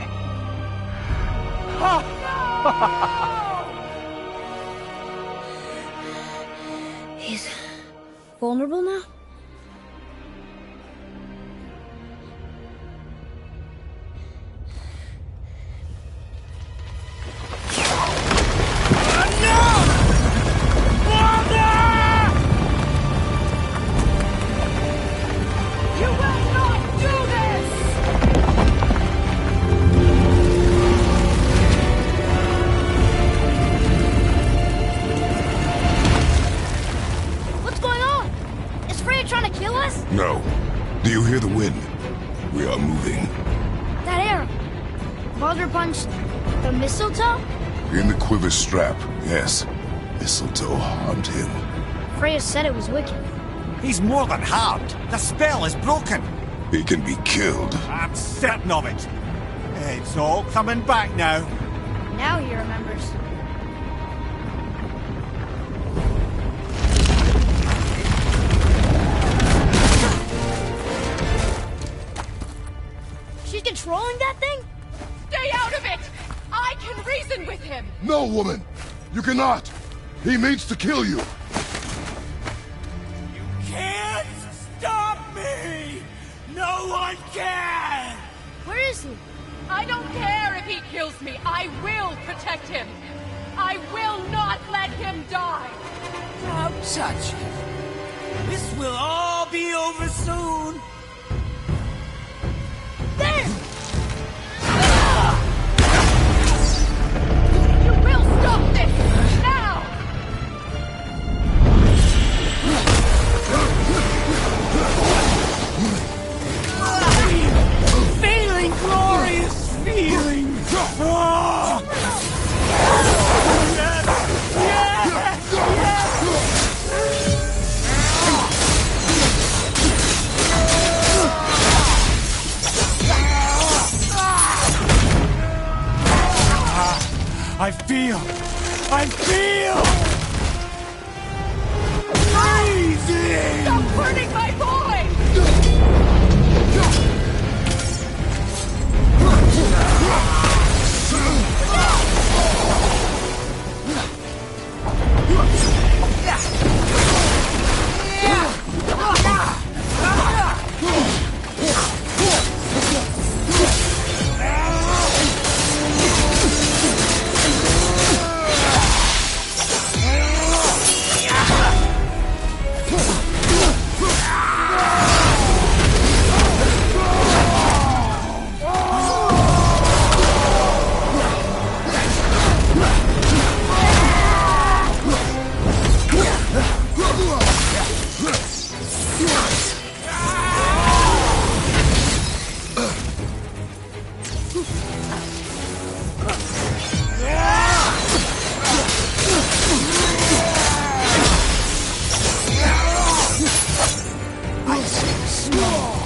[SPEAKER 2] He's vulnerable now?
[SPEAKER 9] You will not do this!
[SPEAKER 2] What's going on? Is Freya trying to kill us?
[SPEAKER 1] No. Do you hear the wind? We are moving.
[SPEAKER 2] That arrow. Baldur punched the mistletoe?
[SPEAKER 1] In the quiver strap, yes. Mistletoe harmed him.
[SPEAKER 2] Freya said it was wicked.
[SPEAKER 3] He's more than harmed. The spell is broken.
[SPEAKER 1] He can be killed.
[SPEAKER 3] I'm certain of it. It's all coming back now.
[SPEAKER 2] Now he remembers. She's controlling that thing?
[SPEAKER 9] Stay out of it! I can reason with him!
[SPEAKER 1] No, woman! You cannot! He means to kill you!
[SPEAKER 8] Can't stop me! No one can!
[SPEAKER 2] Where is he?
[SPEAKER 9] I don't care if he kills me. I will protect him. I will not let him die.
[SPEAKER 8] Don't touch him. This will all be over soon.
[SPEAKER 2] There!
[SPEAKER 9] You will stop this! Now!
[SPEAKER 8] Feeling glorious feeling. I feel freezing.
[SPEAKER 9] Stop hurting my boy!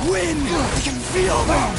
[SPEAKER 8] Wind! I can feel them!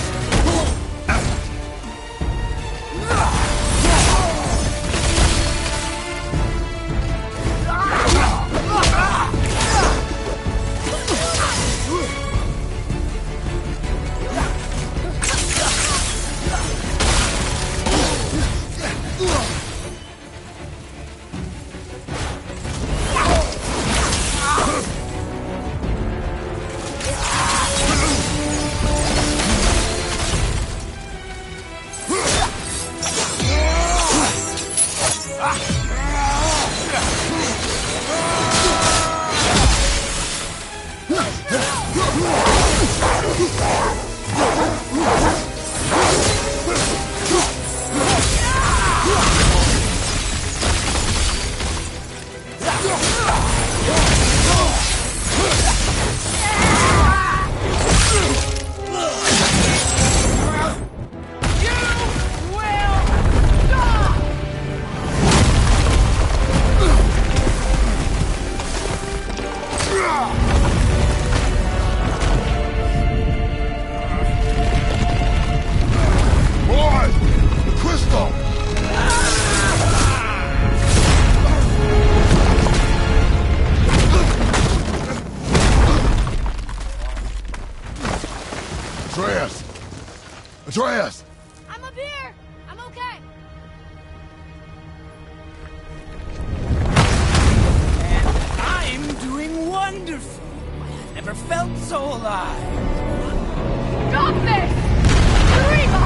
[SPEAKER 1] Atreus!
[SPEAKER 2] I'm up here! I'm okay!
[SPEAKER 8] I'm doing wonderful. I've never felt so alive.
[SPEAKER 9] Stop this! Reba!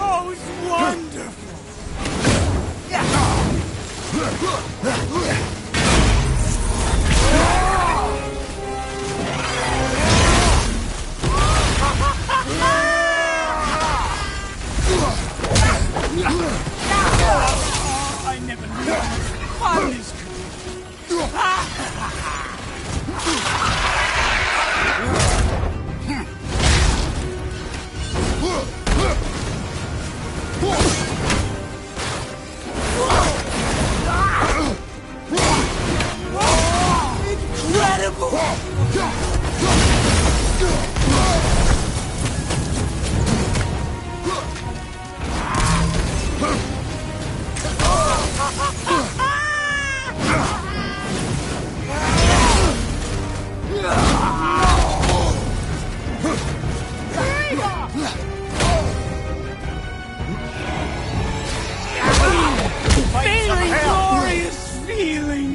[SPEAKER 8] Oh, it's wonderful. I never knew fun is incredible! Feeling glorious feeling!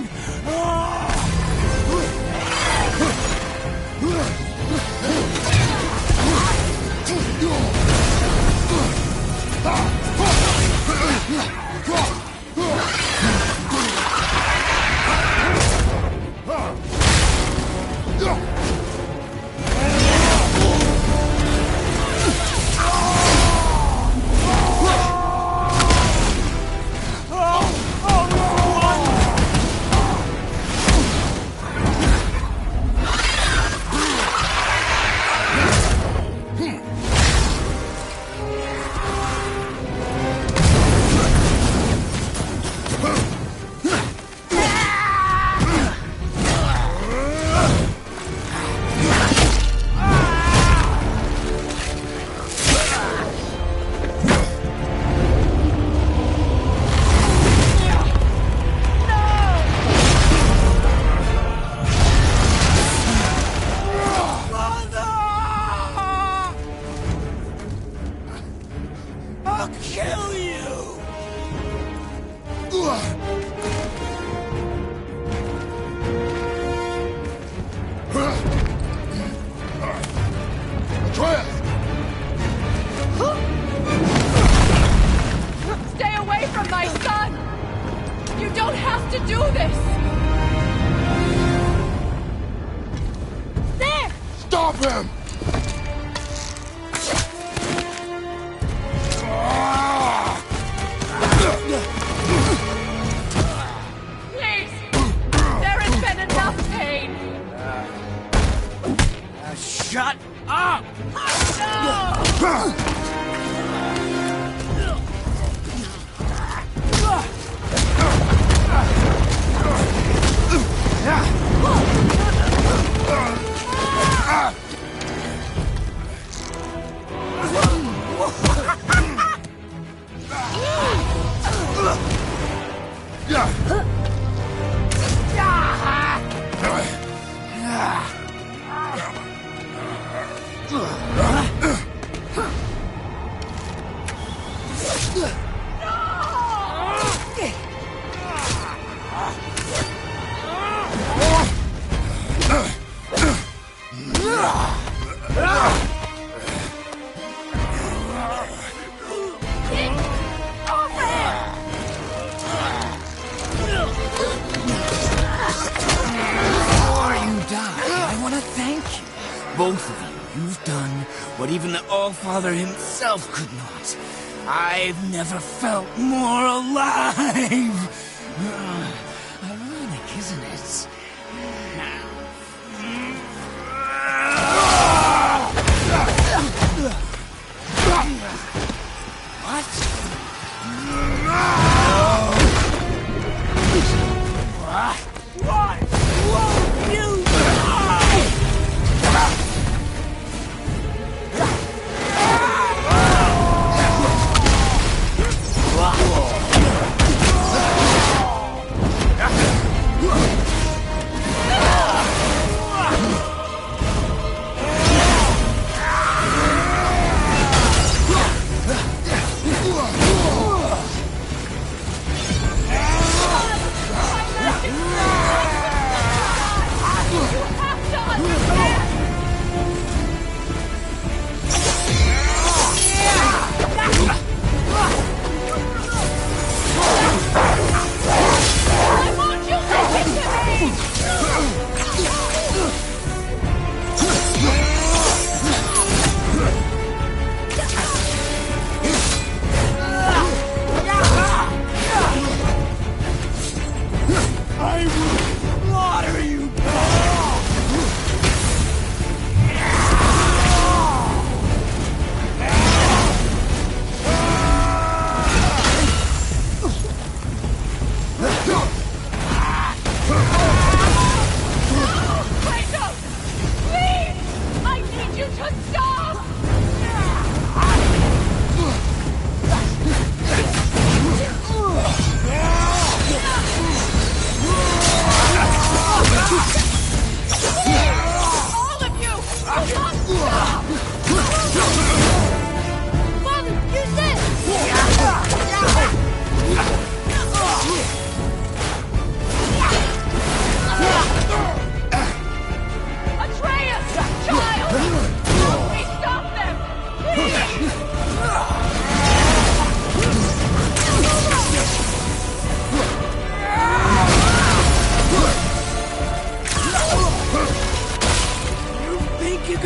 [SPEAKER 8] I'll kill you!
[SPEAKER 1] Atreus!
[SPEAKER 9] Stay away from my son! You don't have to do this!
[SPEAKER 2] There!
[SPEAKER 1] Stop him!
[SPEAKER 9] Please! There has been enough pain!
[SPEAKER 8] Shut up! Both of you, you've done what even the All-Father himself could not. I've never felt more alive! Ironic, isn't it? What? What won't you?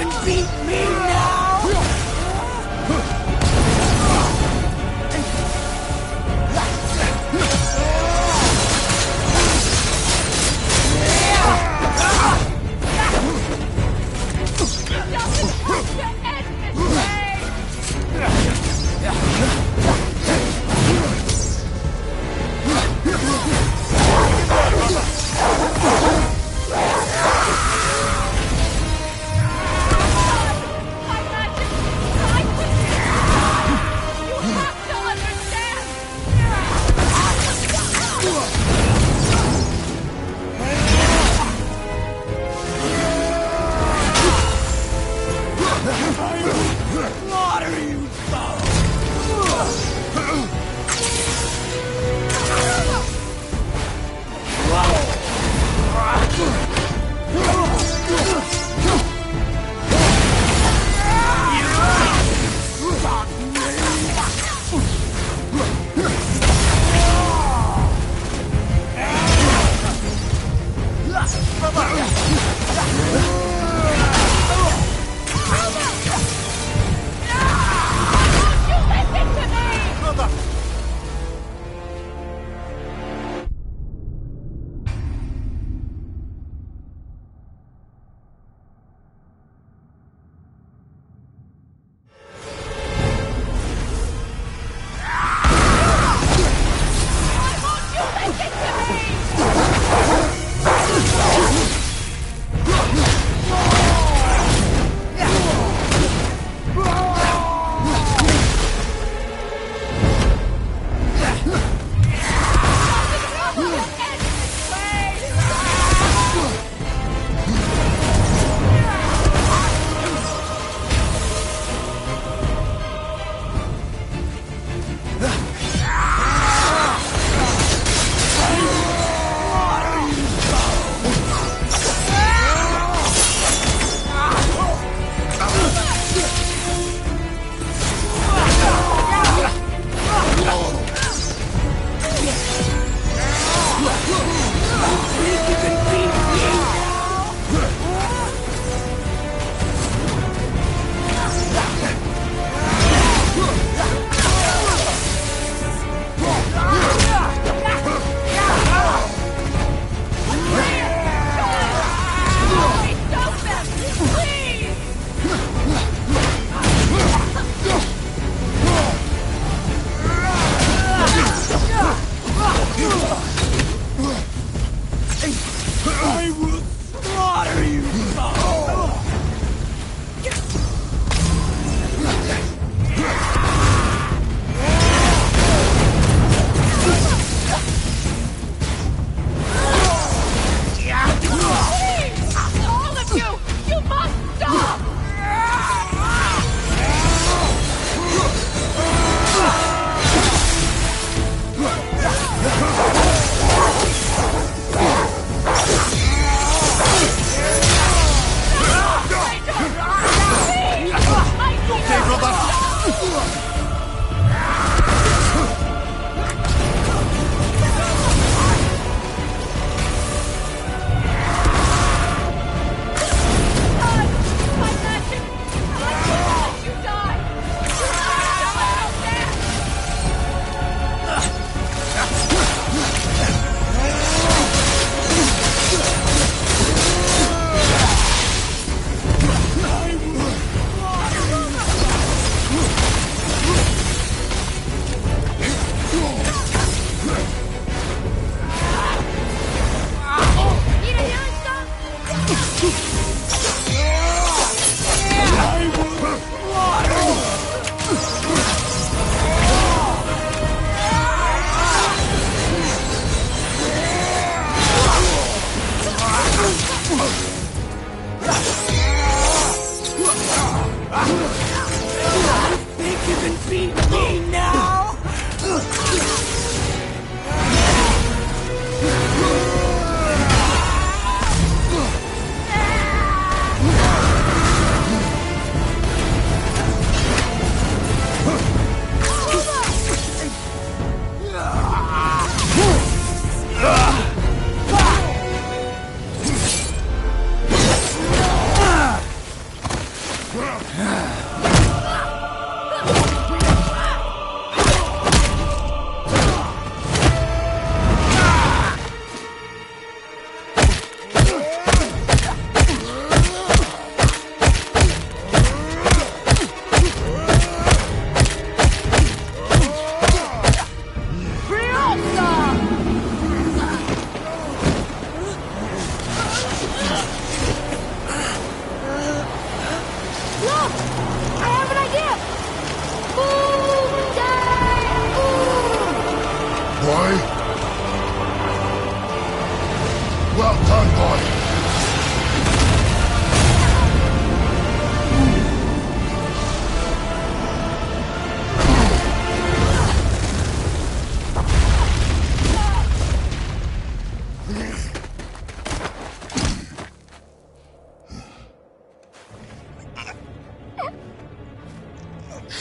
[SPEAKER 8] can beat me now!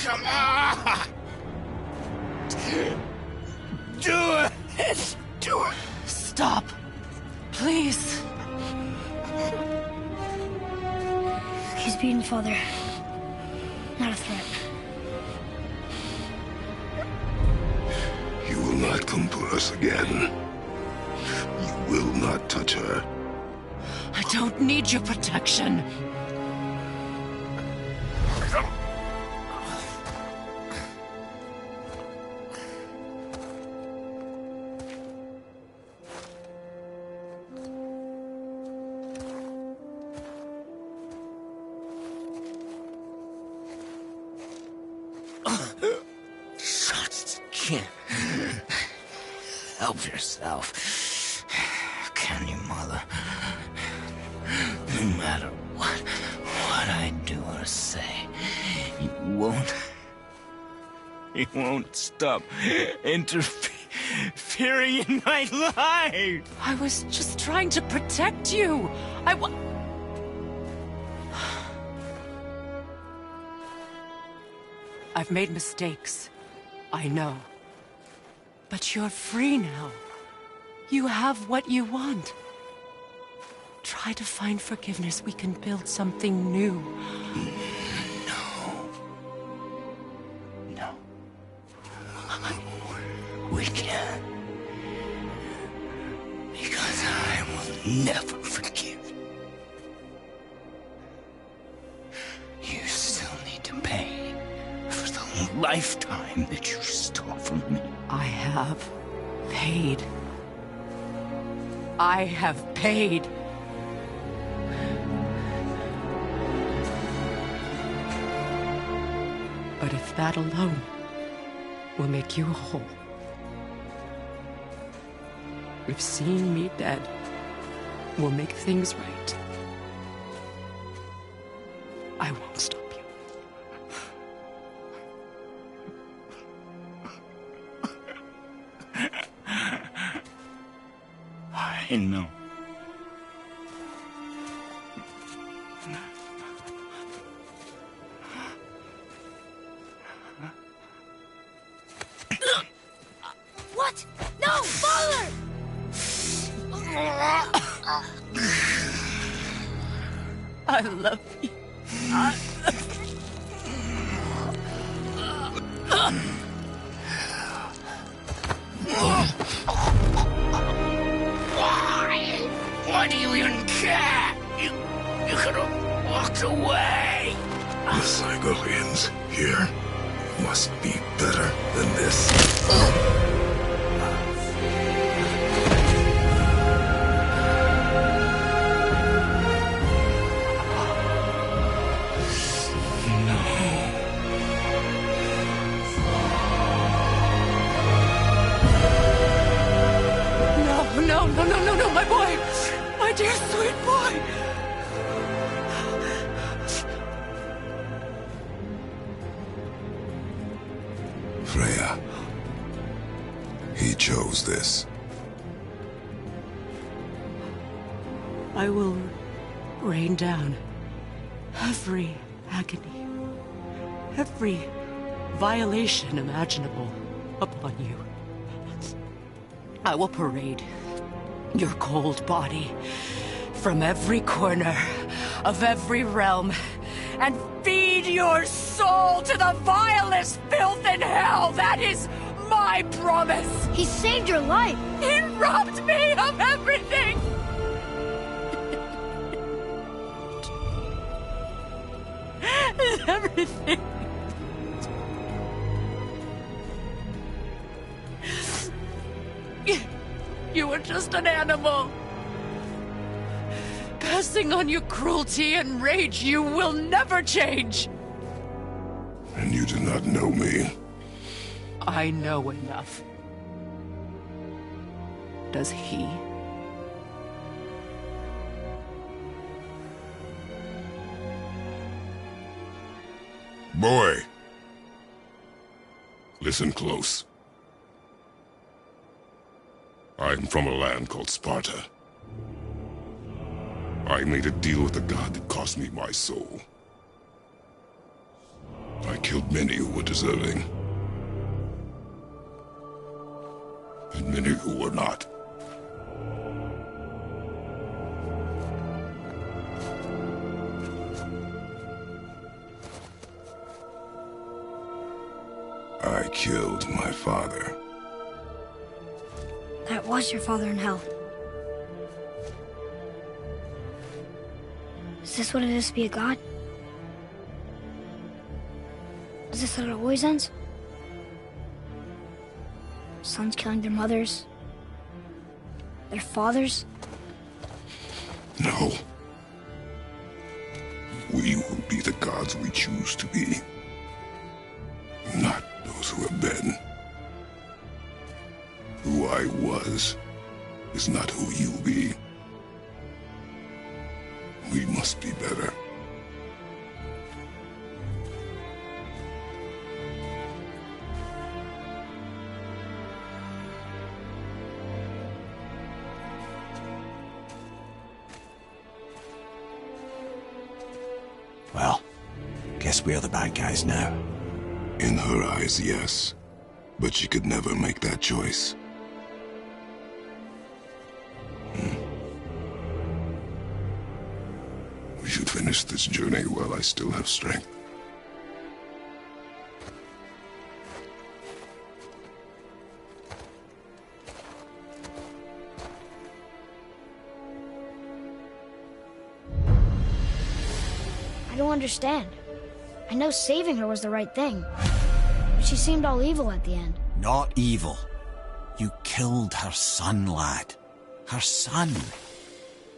[SPEAKER 8] Come on! Do it! Do it!
[SPEAKER 7] Stop. Please.
[SPEAKER 2] He's beaten, Father. Not a threat.
[SPEAKER 1] You will not come for us again. You will not touch her.
[SPEAKER 7] I don't need your protection.
[SPEAKER 8] Help yourself. Can you, Mother? No matter what I do or say, you won't stop interfering in my life.
[SPEAKER 7] I was just trying to protect you. I've made mistakes. I know. But you're free now. You have what you want. Try to find forgiveness. We can build something new.
[SPEAKER 8] No. We can't. Because I will never forgive you. You still need to pay for the lifetime that you stole from me.
[SPEAKER 7] I have paid. I have paid. But if that alone will make you whole, if seeing me dead will make things right, I won't stop you.
[SPEAKER 8] I know.
[SPEAKER 2] What? No, Father!
[SPEAKER 7] I love you.
[SPEAKER 8] Why do you even care? You could have walked away.
[SPEAKER 1] The Cygolians here must be better than this.
[SPEAKER 7] No, my boy! My dear sweet boy!
[SPEAKER 1] Freya. He chose this.
[SPEAKER 7] I will rain down every agony, every violation imaginable upon you. I will parade your cold body from every corner of every realm and feed your soul to the vilest filth in hell. That is my promise.
[SPEAKER 2] He saved your life.
[SPEAKER 7] He robbed me of everything. Everything. You were just an animal. Passing on your cruelty and rage, you will never change.
[SPEAKER 1] And you do not know me.
[SPEAKER 7] I know enough. Does he?
[SPEAKER 1] Boy. Listen close. I'm from a land called Sparta. I made a deal with the god that cost me my soul. I killed many who were deserving. And many who were not. I killed my father.
[SPEAKER 2] That was your father in hell. Is this what it is to be a god? Is this how it always ends? Sons killing their mothers? Their fathers?
[SPEAKER 1] No. We will be the gods we choose to be. Not those who have been. Who I was is not who you be. We must be better.
[SPEAKER 3] Well, guess we're the bad guys now.
[SPEAKER 1] In her eyes, yes. But she could never make that choice. We should finish this journey while I still have strength.
[SPEAKER 2] I don't understand. I know saving her was the right thing. But she seemed all evil at the end.
[SPEAKER 3] Not evil. You killed her son, lad. Her son.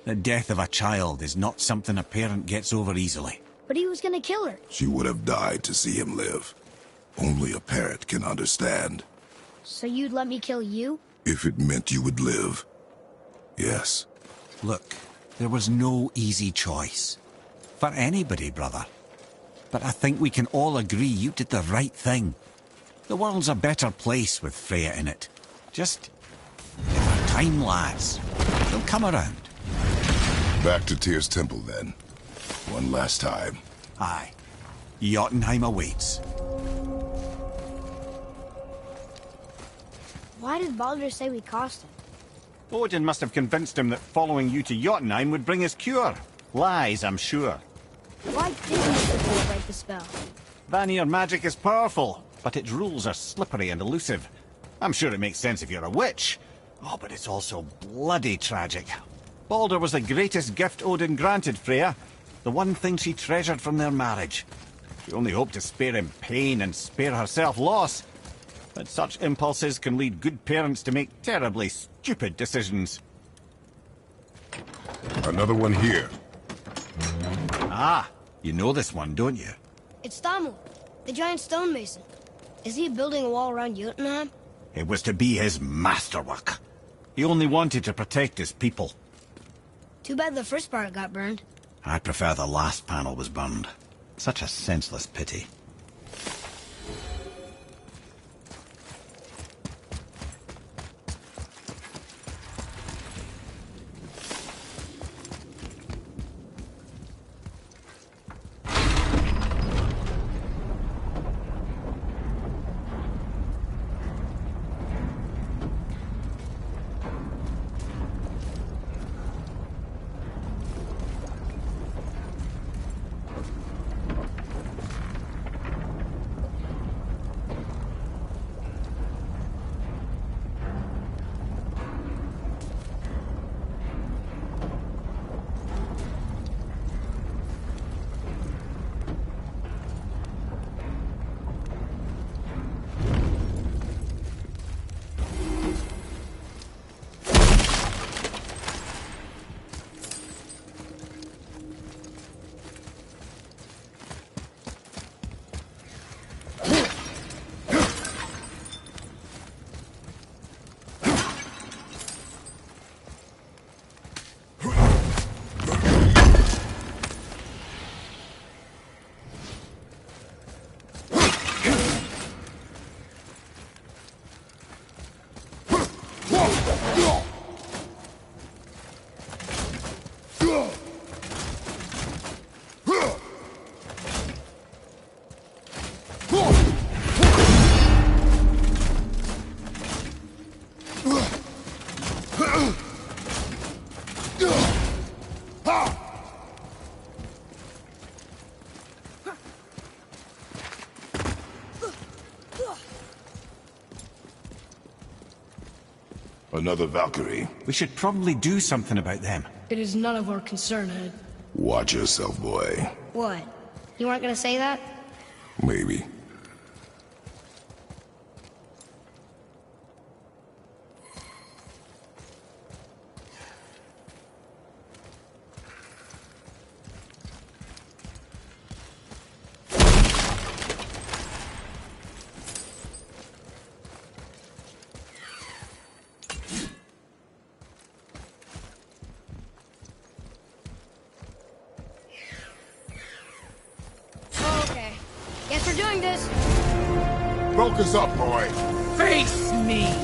[SPEAKER 3] The death of a child is not something a parent gets over easily.
[SPEAKER 2] But he was gonna kill her.
[SPEAKER 1] She would have died to see him live. Only a parent can understand.
[SPEAKER 2] So you'd let me kill you?
[SPEAKER 1] If it meant you would live. Yes.
[SPEAKER 3] Look, there was no easy choice. For anybody, brother. But I think we can all agree you did the right thing. The world's a better place with Freya in it. Just give her time, lads. They'll come around.
[SPEAKER 1] Back to Tyr's temple, then. One last time.
[SPEAKER 3] Aye. Jotunheim awaits.
[SPEAKER 2] Why did Baldur say we cost him?
[SPEAKER 3] Odin must have convinced him that following you to Jotunheim would bring his cure. Lies, I'm sure.
[SPEAKER 2] Why didn't you break the spell?
[SPEAKER 3] Vanir magic is powerful, but its rules are slippery and elusive. I'm sure it makes sense if you're a witch. Oh, but it's also bloody tragic. Baldur was the greatest gift Odin granted Freya. The one thing she treasured from their marriage. She only hoped to spare him pain and spare herself loss. But such impulses can lead good parents to make terribly stupid decisions.
[SPEAKER 1] Another one here.
[SPEAKER 3] Ah, you know this one, don't you?
[SPEAKER 2] It's Thamur, the giant stonemason. Is he building a wall around Jotunheim?
[SPEAKER 3] It was to be his masterwork. He only wanted to protect his people.
[SPEAKER 2] Too bad the first part got burned.
[SPEAKER 3] I prefer the last panel was burned. Such a senseless pity.
[SPEAKER 1] Another Valkyrie.
[SPEAKER 3] We should probably do something about them.
[SPEAKER 10] It is none of our concern, Ed.
[SPEAKER 1] Watch yourself, boy.
[SPEAKER 2] What? You weren't gonna say that?
[SPEAKER 1] Maybe.
[SPEAKER 2] Okay. Guess we're doing this.
[SPEAKER 1] Focus up, boy.
[SPEAKER 9] Face me!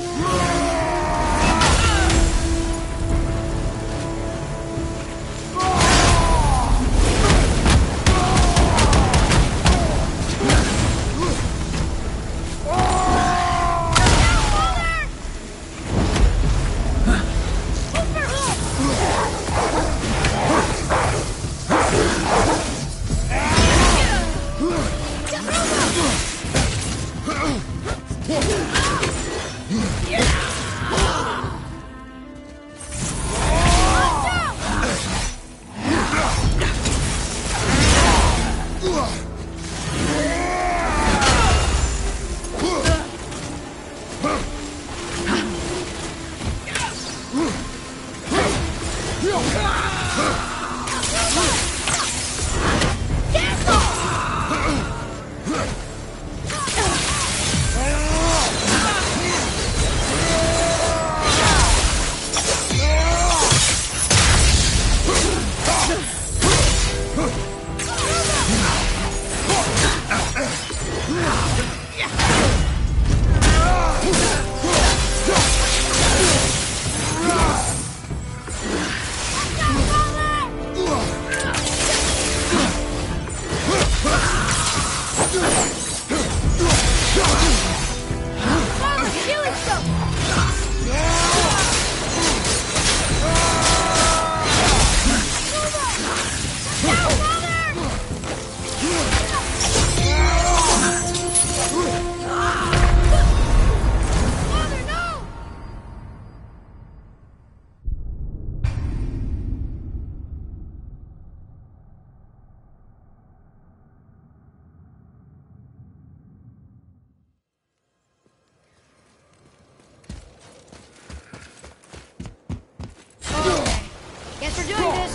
[SPEAKER 2] Guess we're doing this.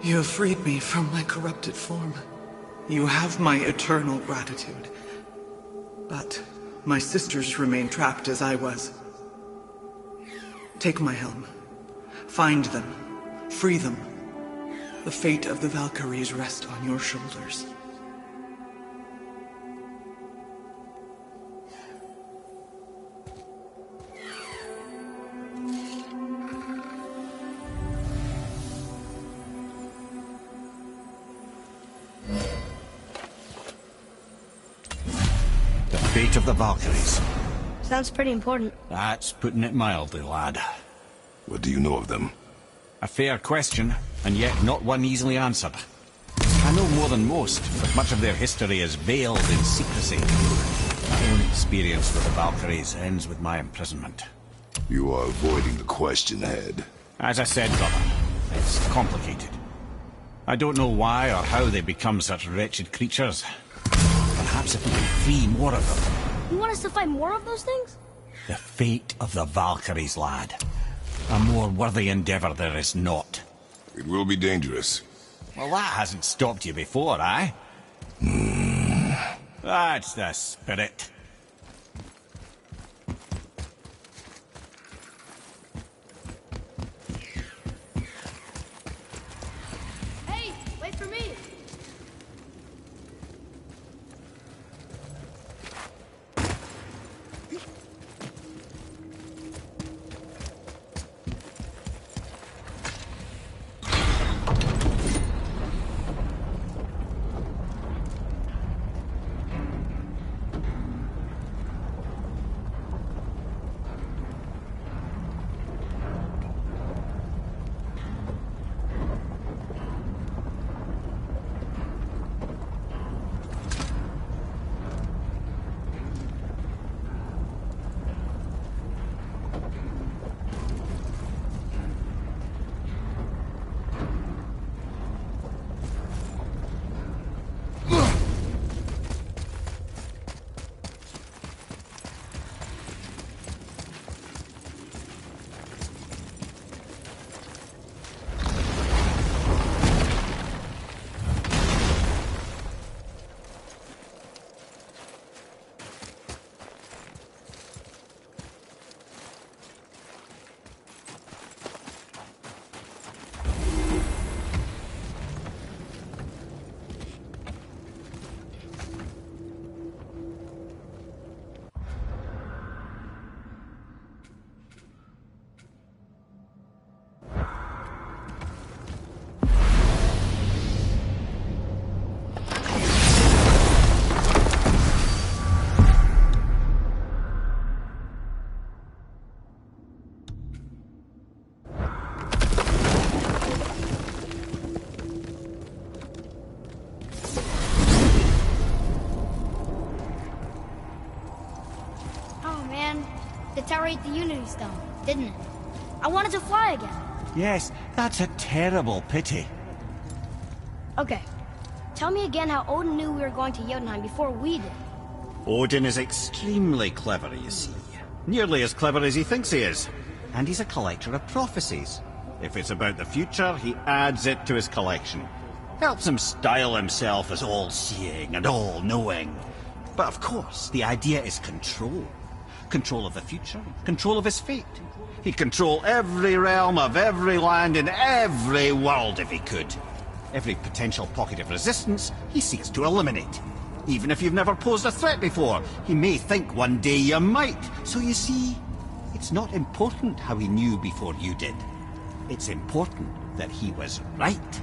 [SPEAKER 11] You have freed me from my corrupted form. You have my eternal gratitude. But my sisters remain trapped as I was. Take my helm. Find them. Free them. The fate of the Valkyries rests on your shoulders.
[SPEAKER 3] The fate of the Valkyries.
[SPEAKER 2] Sounds pretty important.
[SPEAKER 3] That's putting it mildly, lad.
[SPEAKER 1] What do you know of them?
[SPEAKER 3] A fair question, and yet not one easily answered. I know more than most, but much of their history is veiled in secrecy. My own experience with the Valkyries ends with my imprisonment.
[SPEAKER 1] You are avoiding the question, Head.
[SPEAKER 3] As I said, brother, it's complicated. I don't know why or how they become such wretched creatures. Perhaps if we can free more of them.
[SPEAKER 2] You want us to fight more of those things?
[SPEAKER 3] The fate of the Valkyries, lad. A more worthy endeavor there is not.
[SPEAKER 1] It will be dangerous.
[SPEAKER 3] Well, that hasn't stopped you before, eh? That's the spirit.
[SPEAKER 2] Hey, wait for me! Ate the Unity Stone, didn't it? I wanted to fly again.
[SPEAKER 3] Yes, that's a terrible pity.
[SPEAKER 2] Okay. Tell me again how Odin knew we were going to Jotunheim before we did.
[SPEAKER 3] Odin is extremely clever, you see. Nearly as clever as he thinks he is. And he's a collector of prophecies. If it's about the future, he adds it to his collection. Helps him style himself as all-seeing and all-knowing. But of course, the idea is control. Control of the future, control of his fate. He'd control every realm of every land in every world if he could. Every potential pocket of resistance, he seeks to eliminate. Even if you've never posed a threat before, he may think one day you might. So you see, it's not important how he knew before you did. It's important that he was right.